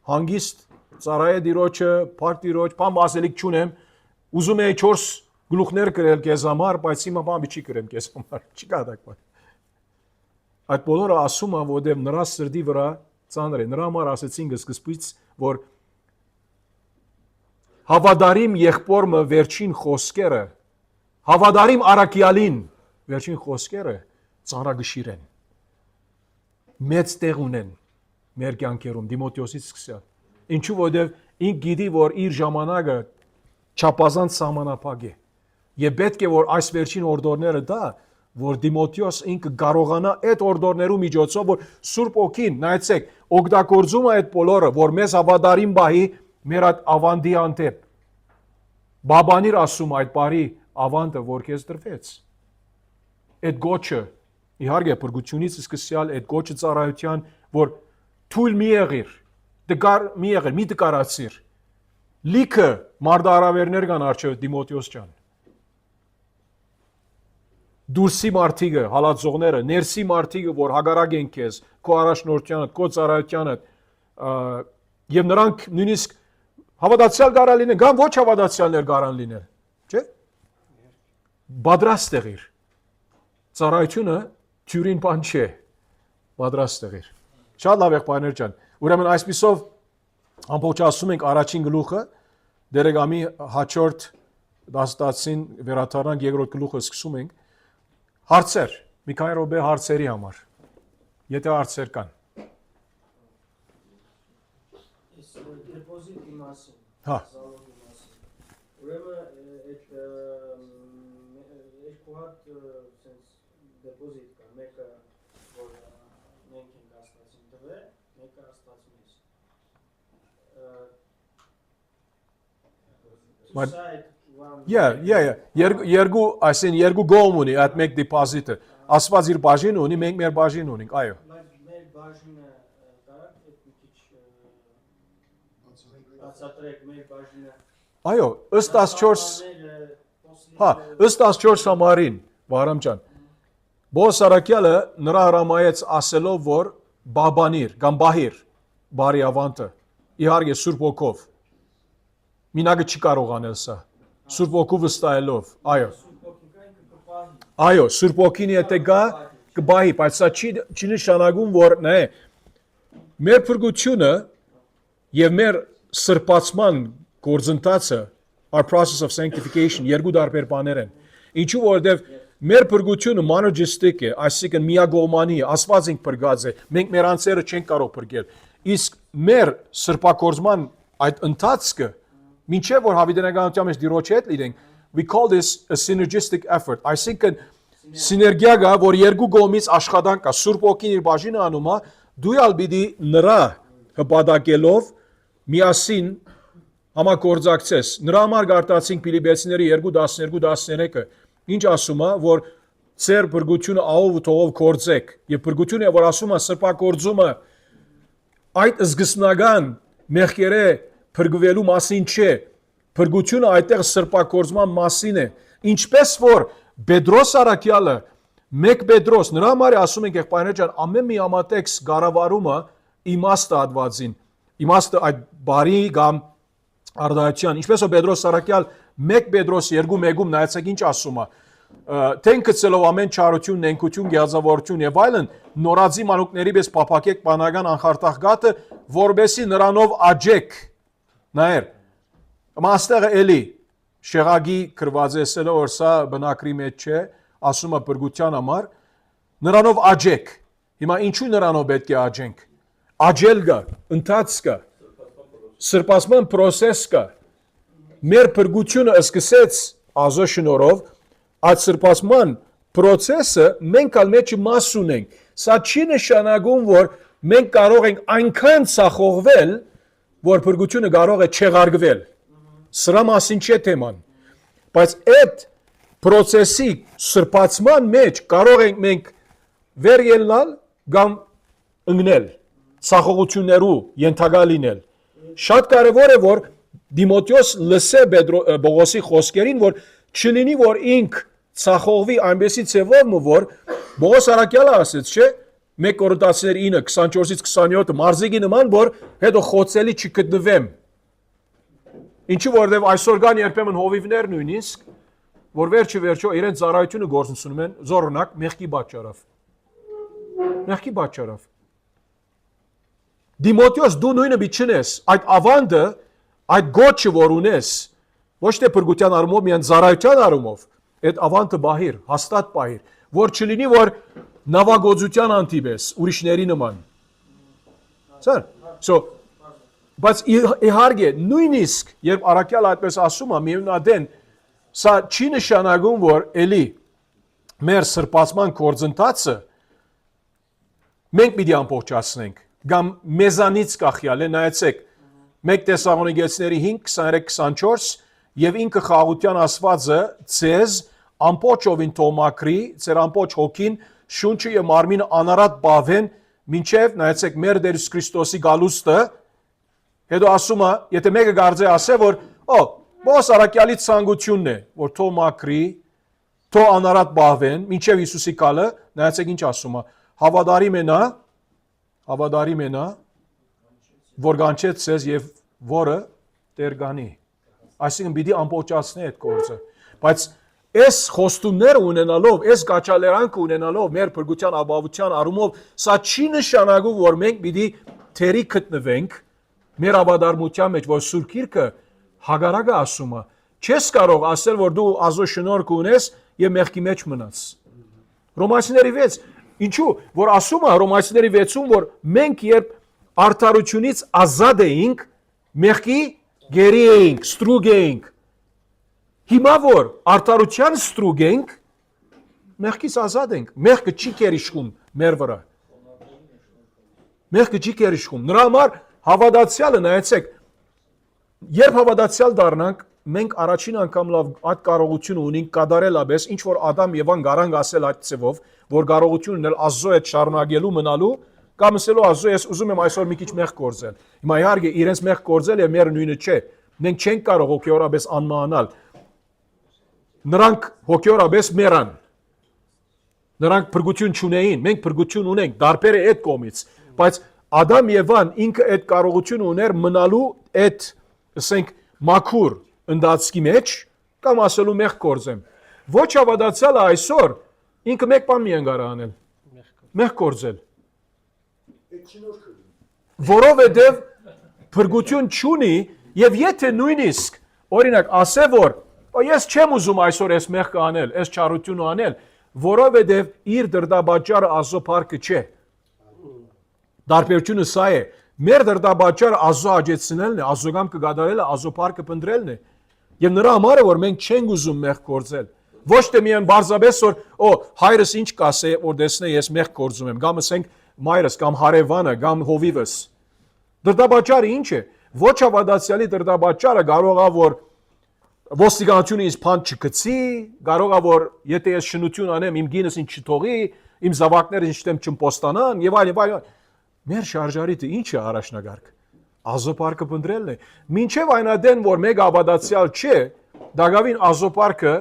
հանգիստ ծառայե դիրոջը, փառք դիրոջ, բան ասելիք չունեմ, ուզում եի 4 գլուխներ գրել քեզ համար, բայց հիմա բան չի գրեմ քեզ համար, չի կադակ բան։ Այդ բոլորը ասում են, որտեղ նրա սրտի վրա ծանր է։ Նրա համար ասեցինք սկզբից, որ հավատարիմ եղբորը վերջին խոսքերը, հավատարիմ արաքյալին վերջին խոսքերը ծանրագշիր են։ Մեծ տեղ ունեն մեր կյանքերում Դիմոթեոսից սկսյալ։ Ինչու որտեղ ինք գիտի, որ իր ժամանակը չափազանց սահմանափակ է։ Եվ պետք է որ այս վերջին օրդորները դա, որ Դիմոթեոս ինքը կարողանա այդ օրդորներու միջոցով, որ Սուրբ Օքին, նայեցեք, օգտագործում է այդ բոլորը, որ մեզ հավատարիմ բահի մեր այդ ավանդի անտեպ։ Բաբանիր ասում այդ բարի ավանդը, որ քեզ տրվեց։ Այդ գոչը, իհարկե բրգությունից սկսյալ այդ գոչը ծառայության, որ թույլ մի եղիր, դգար մի եղիր, մի դկարացիր։ Լիքը մարդարավերներ կան արչև Դիմոթեոս ջան։ Դուրսի մարդիկը, հալածողները, ներսի մարդիկը, որ հագարակ են քեզ, քո առաջնորդյանը, քո ծառայությանը, եւ նրանք նույնիսկ հավատացյալ կարան լինեն, կամ ոչ հավատացյալներ կարան լինեն, չէ՞։ Պատրաստ եղիր։ Ծառայությունը թյուրին բան չէ։ Պատրաստ եղիր։ Շատ լավ եղբայրներ ջան։ Ուրեմն այսպիսով ամբողջացում ենք առաջին գլուխը, դերեկամի հաջորդ դասին վերադառնանք երկրորդ գլուխը սկսում ենք։ Հարցեր, մի քանի րոպե հարցերի համար։ Եթե հարցեր կան։ Այս դեպոզիտի մասին, Հա։ զալոնի մասին։ Ուրեմն այդ երկու հատ sense դեպոզիտ կա, մեկը որ մենք ենք աստվածին տվել, մեկը աստվածից։ Երկու, այսին երկու գոմ ունի այդ մեկ դիպոզիտը։ Աստված իր բաժին ունի, մենք մեր բաժին ունենք, այո։ Բայց մեր բաժինը կարա՞ք այդ մի քիչ բացատրեք մեր բաժինը։ Այո, ըստ 14 Հա, ըստ 14 համարին, Վահրամ ջան։ Պողոս Արաքյալը նրա հրամայեց ասելով, որ բաբանիր, կամ բահիր, բարի ավանդը, իհարկե Սուրբ Օքով։ Մինագը չի կարող անել սա։ Սուրբ Օքու վստահելով, այո։ Այո, Սուրբ Օքին եթե գա, կբահի, բայց սա չի նշանակում, որ նայ, մեր փրկությունը եւ մեր սրբացման գործընթացը, our process of sanctification, երկու տարբեր բաներ են։ Ինչու որովհետեւ մեր փրկությունը monogistic է, այսինքն միագողմանի է, Աստված ինք փրկած է, մենք մեր անձերը չենք կարող փրկել։ Իսկ մեր սրբակորձման այդ ընթացքը, մինչև որ հավիտենականության մեջ դիրոջ հետ լինենք, we call this a synergistic effort, այսինքն սիներգիա կա, որ երկու կողմից աշխատանք կա, Սուրբ Օքին իր բաժինը անում է, դու ալ պիտի նրա հպատակելով միասին համագործակցես։ Նրա համար գարտացինք Փիլիպպեցիների 2:12-13-ը, ինչ ասում է, որ ծեր փրկությունը ահով ու թողով գործեք, եւ փրկությունը, որ ասում է սրբակորձումը, այդ զգսնական մեղքերը փրկվելու մասին չէ, փրկությունը այդտեղ սրբակորձման մասին է, ինչպես որ Պետրոս Արաքյալը, 1 Պետրոս, նրա համար ասում ենք եղբայրներ ջան, ամեն մի համատեքս կառավարումը իմաստը հատվածին, իմաստը այդ բարի կամ արդարության, ինչպես որ Պետրոս Արաքյալ 1 Պետրոս 2:1-ում նայեցեք ինչ ասում է, թենքցելով ամեն չարություն, նենգություն, գեղձավորություն եւ այլն, նորածի մանուկների պես փափակեք բանական անխարտախ գատը, որբեսի նրանով աջեք։ Նայեր, մաստեղը էլի շեղագի կրվածեսելով որ սա բնակրի մեջ չէ, ասում է բրգության համար, նրանով աջեք։ Հիմա ինչու նրանով պետք է աջենք։ Աջել կա, ընթաց կա, սրբացման process կա։ Մեր բրգությունը սկսեց Ազո շնորհով այդ սրբացման process-ը մենք ալ մեջը մաս ունենք։ Սա չի նշանակում, որ մենք կարող ենք այնքան ցախողվել, որ փրկությունը կարող է չեղարգվել։ Սրա մասին չէ թեման։ Բայց այդ process-ի սրբացման մեջ կարող ենք մենք վեր ելնալ կամ ընկնել, ցախողություններու ենթակա լինել։ Շատ կարևոր է, որ Դիմոթեոս լսե Պողոսի խոսքերին, որ չլինի, որ ինք ցախողվի այնպեսի ցևով, որ Պողոս Արաքյալը ասեց, չէ՞, 1 Կորինթացիներ 9:24-ից 27 մարզիկի նման, որ հետո խոցելի չգտնվեմ։ Ինչու որովհետև այսօր կան երբեմն հովիվներ նույնիսկ, որ վերջը իրենց ծառայությունը գործունեություն են զորունակ մեղքի պատճառով։ Մեղքի պատճառով։ Դիմոթեոս դու նույնը բիչնես, այդ ավանդը, այդ գոչը որ ունես, ոչ թե փրկության առումով, միայն ծառայության առումով, այդ ավանդը բահիր, հաստատ բահիր, որ չլինի, որ նավագործության անտիպես, ուրիշների նման։ Բայց իհարկե, նույնիսկ, երբ Արաքյալը այդպես ասում է, միևնույն սա չի նշանակում, որ էլի մեր սրբացման գործընթացը մենք պիտի ամբողջացնենք, կամ մեզանից կախյալ է, նայեցեք, 1 Թեսաղոնիկեցիների 5:23-24 եւ ինքը խաղաղության ասվածը ցեզ ամբողջովին թողմակրի, ձեր ամբողջ հոգին, շունչը եւ մարմինը անարատ բավեն, մինչեւ նայեցեք մեր Տեր Հիսուս Քրիստոսի գալուստը, հետո ասում է, եթե մեկը գարձե ասե, որ Պողոս Արաքյալի ցանկությունն է, որ թողմակրի, թող անարատ բավեն, մինչեւ Հիսուսի գալը, նայեցեք ինչ ասում է, հավատարիմ է նա, որ գանչեց ցեզ եւ որը Տեր գանի։ Այսինքն պիտի ամբողջացնի այդ գործը։ Բայց այս խոստումները ունենալով, այս գաչալերանքը ունենալով մեր փրկության ապավության առումով, սա չի նշանակում, որ մենք պիտի թերի գտնվենք մեր ավադարմության մեջ, որ Սուրբ Գիրքը հագարակը ասում է, չես կարող ասել, որ դու ազո շնորհք ունես եւ մեղքի մեջ մնաս։ Հռոմայացիների 6, ինչու, որ ասում է Հռոմայացիների 6-ում, որ մենք երբ արդարությունից ազատ էինք, մեղքի գերի էինք, ստրուգ էինք։ Հիմա որ արդարության ստրուգ ենք, մեղքից ազատ ենք։ Մեղքը չի կերիշխում մեր վրա։ Մեղքը չի կերիշխում։ Նրա համար հավատացյալը, նայեցեք, երբ հավատացյալ դառնանք, մենք առաջին անգամ լավ այդ կարողությունը ունենք կատարել աբես, ինչ որ Ադամ Եվան գարանք ասել այդ ծևով, որ կարողություն ունել Աստծո հետ շարունակելու մնալու, կամ ասելու Աստծո ես ուզում եմ այսօր մի քիչ մեղ գործել։ Հիմա իհարկե իրենց մեղ գործել եւ մեր նույնը չէ։ Մենք չենք կարող հոգեորաբես անմանալ։ Նրանք հոգեորաբես մեռան։ Նրանք փրկություն չունեին, մենք փրկություն ունենք, դարբերը այդ կողմից, բայց Ադամ Եվան ինքը այդ կարողությունը ուներ մնալու այդ, ասենք, մաքուր ընդածքի մեջ, կամ ասելու մեղ գործեմ։ Ոչ հավատացյալը այսօր ինքը մեկ բան միայն կարող անել։ Մեղ գործել։ Որովհետև փրկություն չունի եւ եթե նույնիսկ օրինակ ասե որ ես չեմ ուզում այսօր այս մեղքը անել, այս չարությունը անել, որովհետև իր դրդաբաճարը Աստծո փառքը չէ։ Դարբերությունը սա է։ Մեր դրդաբաճարը Աստծո աջեցնելն է, Աստծո կամքը կատարելը, Աստծո փառքը փնտրելն է։ Եվ նրա համար է որ մենք չենք ուզում մեղ գործել։ Ոչ թե միայն բարձաբես որ հայրս ինչ կասե որ տեսնե ես մեղ գործում եմ, կամ ասենք մայրս կամ հարևանը կամ հովիվս։ Դրդաբաճարը ինչ է։ Ոչ հավատացյալի դրդաբաճարը կարող է որ ոստիկանությունը ինձ փան չգցի, կարող է որ եթե ես շնություն անեմ իմ գինս ինձ չթողի, իմ զավակները ինձ չտեմ չմպոստանան եւ այլն։ Մեր շարժարիտը ինչ է առաջնագարկ։ Աստծո փառքը փնտրելն է։ Մինչև այնադեն որ մեկ հավատացյալ չէ, դակավին Աստծո փառքը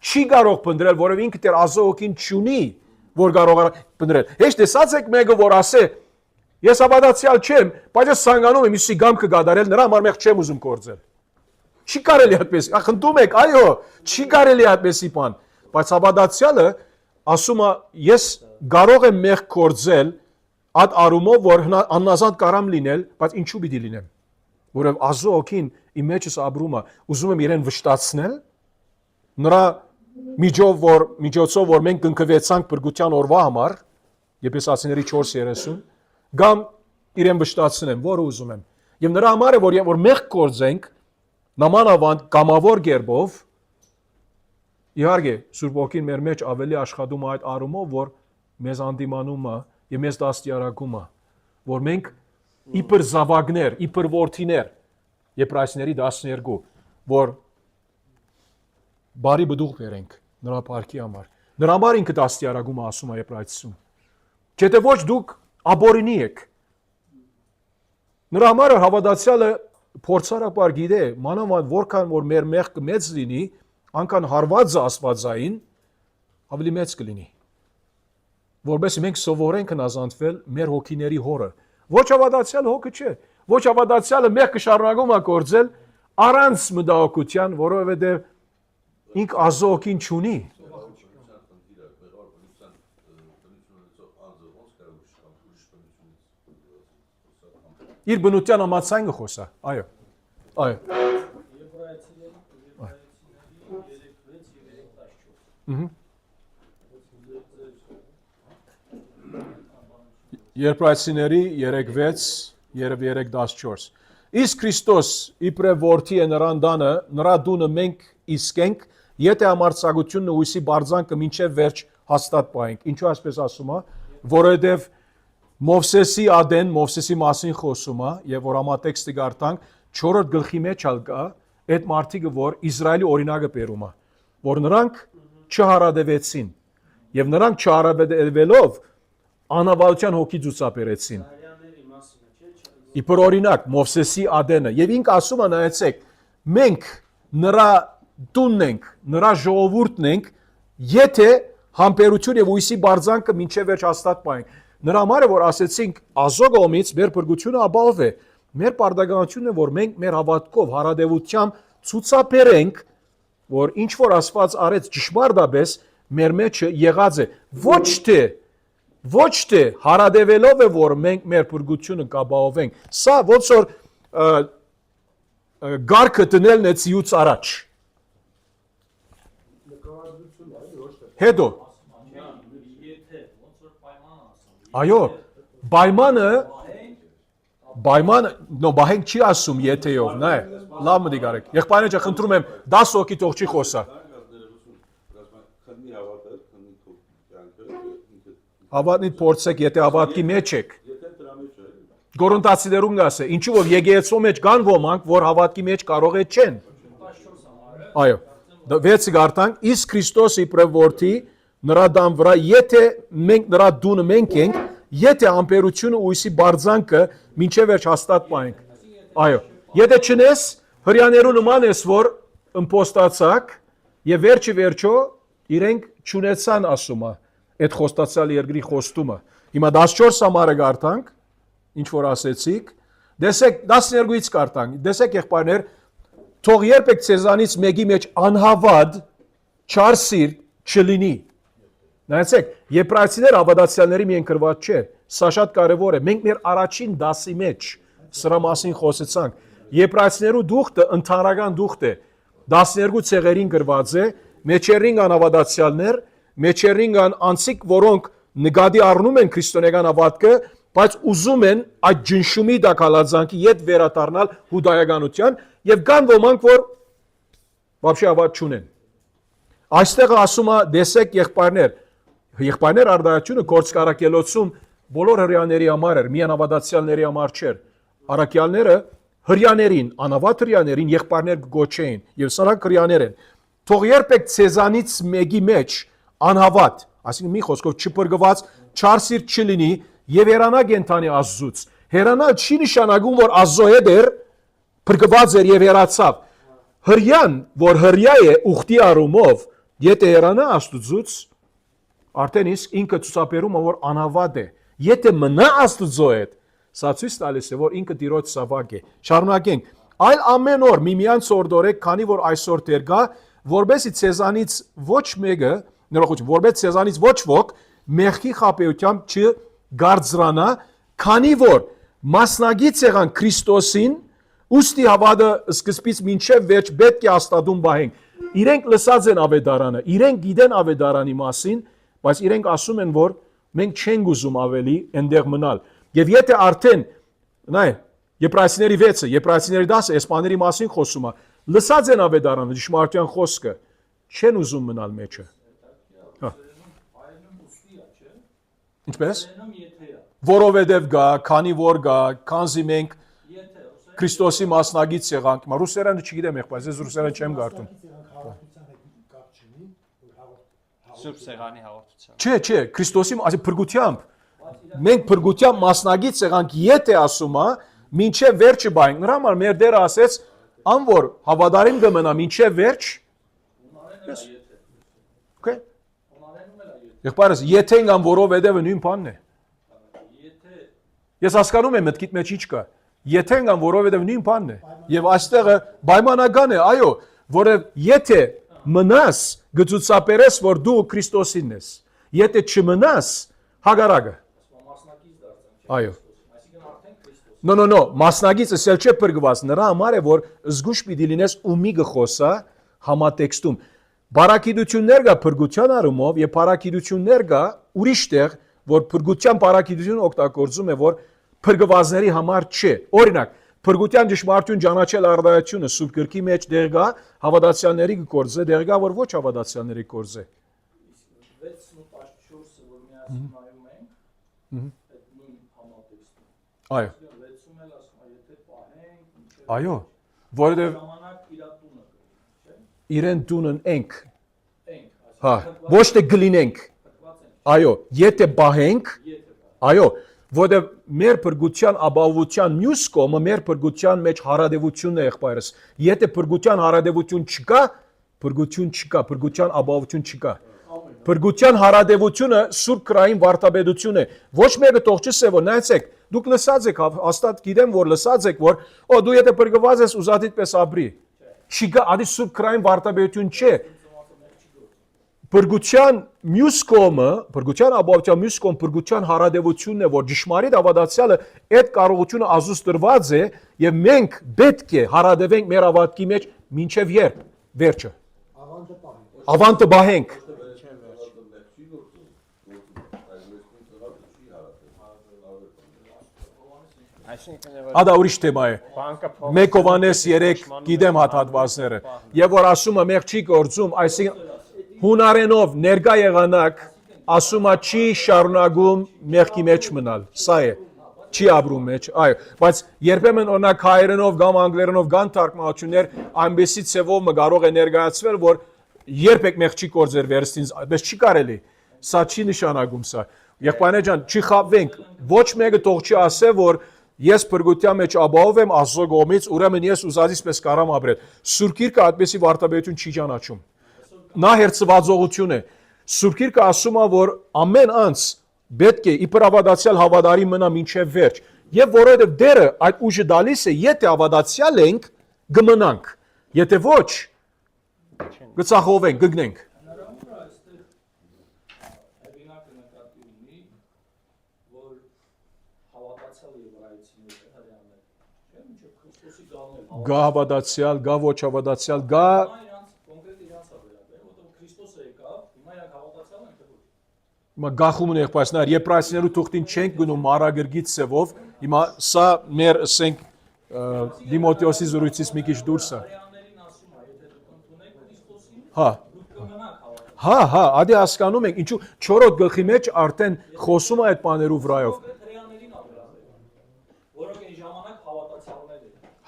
չի կարող փնտրել, որովհետև ինքը դեռ Աստծո հոգին չունի, որ կարող է փնտրել։ Հեշտ տեսած եք մեկը որ ասե ես հավատացյալ չեմ, բայց ես ցանկանում եմ Հիսուսի գամքը կատարել, նրա համար մեղ չեմ ուզում գործել։ Չի կարելի այդպես, խնդում եք, այո, չի կարելի այդպեսի բան, բայց հավատացյալը ասում է ես կարող եմ մեղ գործել այդ արումով որ աննազանդ կարամ լինել, բայց ինչու պիտի լինեմ։ Որովհետև Աստծո հոգին իմ մեջս ապրում է, ուզում եմ իրեն վշտացնել, նրա միջոցով որ մենք կնքվեցանք փրկության օրվա համար, Եփեսացիների 4:30, կամ իրեն վշտացնեմ, որը ուզում եմ։ Եվ նրա համար է որ մեղ գործենք նմանավանդ կամավոր գերբով, Իհարկե, Սուրբ Ոգին մեր մեջ ավելի աշխատում է այդ առումով, որ մեզ անդիմանում է եւ մեզ դաստիարակում է, որ մենք իբր զավակներ, իբր որդիներ, Եբրայեցիների 12, որ բարի բդուղ բերենք նրա փառքի համար։ Նրա համար ինքը դաստիարակում է ասում է Եբրայեցիում։ Չէ՞ թե ոչ դուք աբորինի եք։ Նրա համար հավատացյալը փորձարապար գիտե, մանավանդ որքան որ մեր մեղքը մեծ լինի, անկան հարվածը աստվածային ավելի մեծ կլինի։ Որովհետեւ մենք սովորենք հնազանդվել մեր հոգիների հորը։ Ոչ հավատացյալ հոգը չէ։ Ոչ հավատացյալը մեղքը շարունակում է գործել առանց մտահոգության, որովհետեւ ինք ազո հոգին չունի։ Իր բնության համացան գխոսա։ Այո։ Այո։ Եբրայեցիների 3:6 եւ 3:14։ Իսկ Քրիստոս իբրև որդի է նրան դանը, նրա դունը մենք իսկենք, եթե համարձակությունն ու հույսի բարձանքը մինչև վերջ հաստատ պահենք։ Ինչու այսպես ասում է, որովհետեւ Մովսեսի ադեն, Մովսեսի մասին խոսում է, եւ որ համատեքստը գարտանք 4-րդ գլխի մեջ ալկա, այդ մարդիկը որ Իսրայելի օրինակը բերում է, որ նրանք չհարադևեցին եւ նրանք չհարադևելով անավարության հոգի ցուցաբերեցին։ Իբր օրինակ Մովսեսի ադենը եւ ինք ասում է նայեցեք, մենք նրա տունն ենք, նրա ժողովուրդն ենք, եթե համբերություն եւ հույսի բարձանքը մինչև վերջ հաստատ պահենք։ Նրա համար է որ ասեցինք ազո կողմից մեր փրկությունը ապահով է։ Մեր պարտականությունն է որ մենք մեր հավատքով հարադեվությամբ ցուցաբերենք, որ ինչ որ Աստված արեց ճշմարտաբես մեր մեջը եղած է։ Ոչ թե հարադևելով է որ մենք մեր փրկությունը կապահովենք։ Սա ոնց որ գարքը տնելն է ցյուց առաջ։ Հետո Այո, բայմանը չի ասում եթեով, նայ, լավ մտի կարեք։ Եղբայրը խնդրում եմ 10 հոգի թող չի խոսա։ Հավատնիդ փորձեք, եթե հավատքի մեջ եք։ Կորինթացիներուն գասե, ինչու որ եկեղեցու մեջ կան ոմանք, որ հավատքի մեջ կարող է չեն։ Այո, 6 գարտանք, իսկ Քրիստոս իբրև որդի նրա դան վրա, եթե մենք նրա դունը մենք ենք, եթե ամպերությունը ուիսի բարձանքը մինչև վերջ հաստատ պահենք։ Այո, եթե չնես, հրյաներու նման ես, որ ըմպոստացակ եւ վերջի վերջո իրենք չունեցան ասում է այդ խոստացյալ երկրի խոստումը։ Հիմա 14 համարը գարտանք, ինչ որ ասեցիք, դեսեք 12-ից գարտանք, դեսեք եղբայրներ, թող երբեք ցեզանից մեկի մեջ անհավատ չարսիր չլինի։ Նայեցեք, Եբրայեցիներ հավատացյալների միայն գրված չէ, սա շատ կարևոր է։ Մենք մեր առաջին դասի մեջ սրա մասին խոսեցանք։ Եբրայեցիներու դուխտը ընդհանրական դուխտ է։ 12 ցեղերին գրված է, մեջերին կան հավատացյալներ, մեջերին կան անցիկ, որոնք նկատի առնում են քրիստոնեական հավատքը, բայց ուզում են այդ ջնշումի դակալածանքի յետ վերադառնալ հուդայականության եւ կան ոմանք, որ вообще հավատ չունեն։ Այստեղ ասում է, դեսեք եղբայրներ արդարությունը գործ կարակելոցում բոլոր հрьяաների համար էր, միայն հավատացյալների համար չէր։ Արաքյալները հрьяաներին, անավատ հрьяաներին եղբայրներ կգոչեին եւ սրանք հрьяաներ են։ Թող երբեք ցեզանից մեկի մեջ անհավատ, այսինքն մի խոսքով չփրկված, չարսիր չլինի եւ հերանա կենթանի Աստծուց։ Հերանալ չի նշանակում, որ Աստծո հետ էր փրկված էր եւ հեռացավ։ Հрьяան, որ հрья է ուխտի առումով, եթե հեռանա Աստծուց, արդեն իսկ ինքը ցուցաբերում է, որ անհավատ է։ Եթե մնա Աստծո հետ, սա ցույց տալիս է, որ ինքը Տիրոջ զավակ է։ Շարունակենք։ Այլ ամեն օր միմյանց օրդորեք, քանի որ այսօր դեր կա, որբեսի ցեզանից ոչ մեկը, որբես ցեզանից ոչ ոք մեղքի խաբեությամբ չգարձրանա, քանի որ մասնագից եղան Քրիստոսին, ուստի հավատը սկզբից մինչև վերջ պետք է հաստատում բահենք։ Իրենք լսած են ավետարանը, իրենք գիտեն ավետարանի մասին, բայց իրենք ասում են, որ մենք չենք ուզում ավելի այնտեղ մնալ։ Եվ եթե արդեն, նայ, Եբրայեցիների 6-ը, Եբրայեցիների 10-ը, Էսպաների մասին խոսում է, լսած են ավետարանը, ճշմարտության խոսքը, չեն ուզում մնալ մեջը։ Ինչպես։ Որովհետև գա, քանի որ գա, քանզի մենք Քրիստոսի մասնագիտ եղանք։ Մա ռուսերենը չգիտեմ, եղբայր, ես ռուսերեն չեմ գարտում։ Սուրբ Սեղանի հաղորդության։ Չէ, Քրիստոսի ասի փրկությամբ։ Մենք փրկությամբ մասնագիտ եղանք, եթե ասում է, մինչև վերջը բանք։ Նրա համար մեր Տերը ասեց, անոր հավատարիմ կմնա մինչև վերջ։ Okay։ Եղբայրս, եթե ինքան որովհետև նույն բանն է։ Ես հասկանում եմ մտքիդ մեջ ինչ կա։ Եթե ինքան որովհետև նույն բանն է։ Եվ այստեղը պայմանական է, այո, որը եթե մնաս, գծուցապերես, որ դու Քրիստոսին ես։ Եթե չմնաս, հագարակը։ Այո։ No, մասնագիծը սել չէ փրկված, նրա համար է, որ զգուշ պիտի լինես ու մի գխոսա համատեքստում։ Բարակիդություններ կա փրկության առումով եւ բարակիդություններ կա ուրիշ տեղ, որ փրկության բարակիդությունը օգտագործում է, որ փրկվածների համար չէ։ Օրինակ, փրկության ճշմարտություն ճանաչել արդարությունը սուրբ գրքի մեջ դեր կա, հավատացյալների գործը, դեր կա, որ ոչ հավատացյալների գործը։ 6:14-ը որ միասին նայում ենք, այդ նույն համատեքստում։ Այո։ 6-ում էլ ասում է, եթե պահենք, Այո, որովհետև ժամանակ իր տունը, չէ՞։ իրեն տունն ենք։ Ենք, Հա, ոչ թե գլինենք։ Այո, եթե բահենք, այո, որովհետև մեր փրկության ապահովության մյուս կողմը մեր փրկության մեջ հարադեվությունն է, եղբայրս։ Եթե փրկության հարադեվություն չկա, փրկություն չկա, փրկության ապահովություն չկա։ Փրկության հարադեվությունը սուրբ քրային վարդապետություն է։ Ոչ մեկը թող չսե որ նայեցեք, դուք լսած եք, հաստատ գիտեմ որ լսած եք որ դու եթե փրկված ես ուզածիդ պես ապրի։ Չկա, ադի սուրբ քրային վարդապետություն չէ։ Փրկության մյուս կողմը, փրկության ապահովության մյուս կողմը փրկության հարադեվությունն է, որ ճշմարիտ հավատացյալը այդ կարողությունը ազուս տրված է եւ մենք պետք է հարադևենք մեր հավատքի մեջ մինչեւ երբ վերջը։ Ավանտը բահենք։ Ադա ուրիշ թեմա է։ Մեկ Հովհաննես 3 գիտեմ հատվածները։ Եվ որ ասում է մեղ չի գործում, այսինքն հունարենով ներկա եղանակ ասում է չի շարունակում մեղքի մեջ մնալ։ Սա է։ Չի ապրում մեջ, այո, բայց երբեմն օրինակ հայերենով կամ անգլերենով կան թարգմանություններ այնպեսի ցևով մը կարող է ներկայացվել, որ երբեք մեղ չի գործեր վերստինս, այդպես չի կարելի։ Սա չի նշանակում սա։ Եղբայրներ ջան, չի խաբվենք։ Ոչ մեկը թող չի ասե, որ ես փրկության մեջ ապահով եմ Աստծո կողմից, ուրեմն ես ուզածից պես կարամ ապրել։ Սուրբ Գիրքը այդպեսի վարդապետություն չի ճանաչում։ Նա հերցվածողություն է։ Սուրբ Գիրքը ասում է, որ ամեն անձ պետք է իբր հավատացյալ հավատարիմ մնա մինչև վերջ։ Եվ որովհետև դերը այդ ուժը տալիս է, եթե հավատացյալ ենք, կմնանք։ Եթե ոչ, կծախովենք, կգնենք։ Գա հավատացյալ, գա ոչ հավատացյալ, գա Հիմա գախումն է եղբայրս, նայր, եբրայեցիներու թուղթին չենք գնում մարագրգիծ սևով, հիմա սա մեր ասենք Դիմոթեոսի զրույցից մի քիչ դուրս է։ Հա, ադի հասկանում ենք, ինչու 4-րդ գլխի մեջ արդեն խոսում է այդ բաներու վրայով։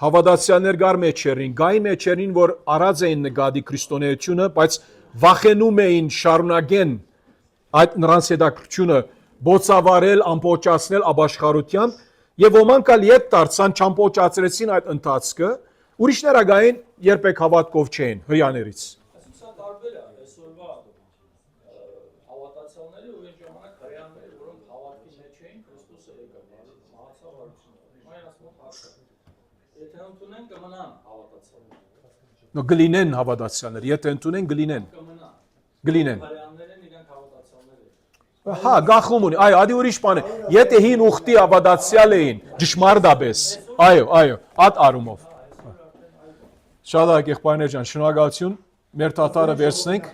Հավատացյալներ գար մեջերին, գայի մեջերին, որ արած էին նկատի քրիստոնեությունը, բայց վախենում էին շարունակեն այդ նրանց հետաքրությունը բոցավարել, ամբողջացնել ապաշխարությամբ եւ ոմանք ալ ետ դարձան չամբողջացրեցին այդ ընթացքը, ուրիշները գային երբեք հավատքով չէին հրյաներից։ Սա տարբեր է, այսօրվա հավատացյալները ու այն ժամանակ հрьяաները, որոնք հավատքի մեջ էին, Քրիստոսը եկավ, մահացավ արություն։ Մայր ասում հարցը։ Եթե ընդունեն կմնան հավատացյալները։ Նո գլինեն հավատացյալներ, եթե ընդունեն գլինեն։ Գլինեն։ Հա, գախում ունի, այո, ադի ուրիշ բան է, եթե հին ուխտի հավատացյալ էին, ճշմարտապես, այո, այդ արումով։ Շատ աղ եղբայրներ ջան, շնորհակալություն, մեր թաթարը վերցնենք։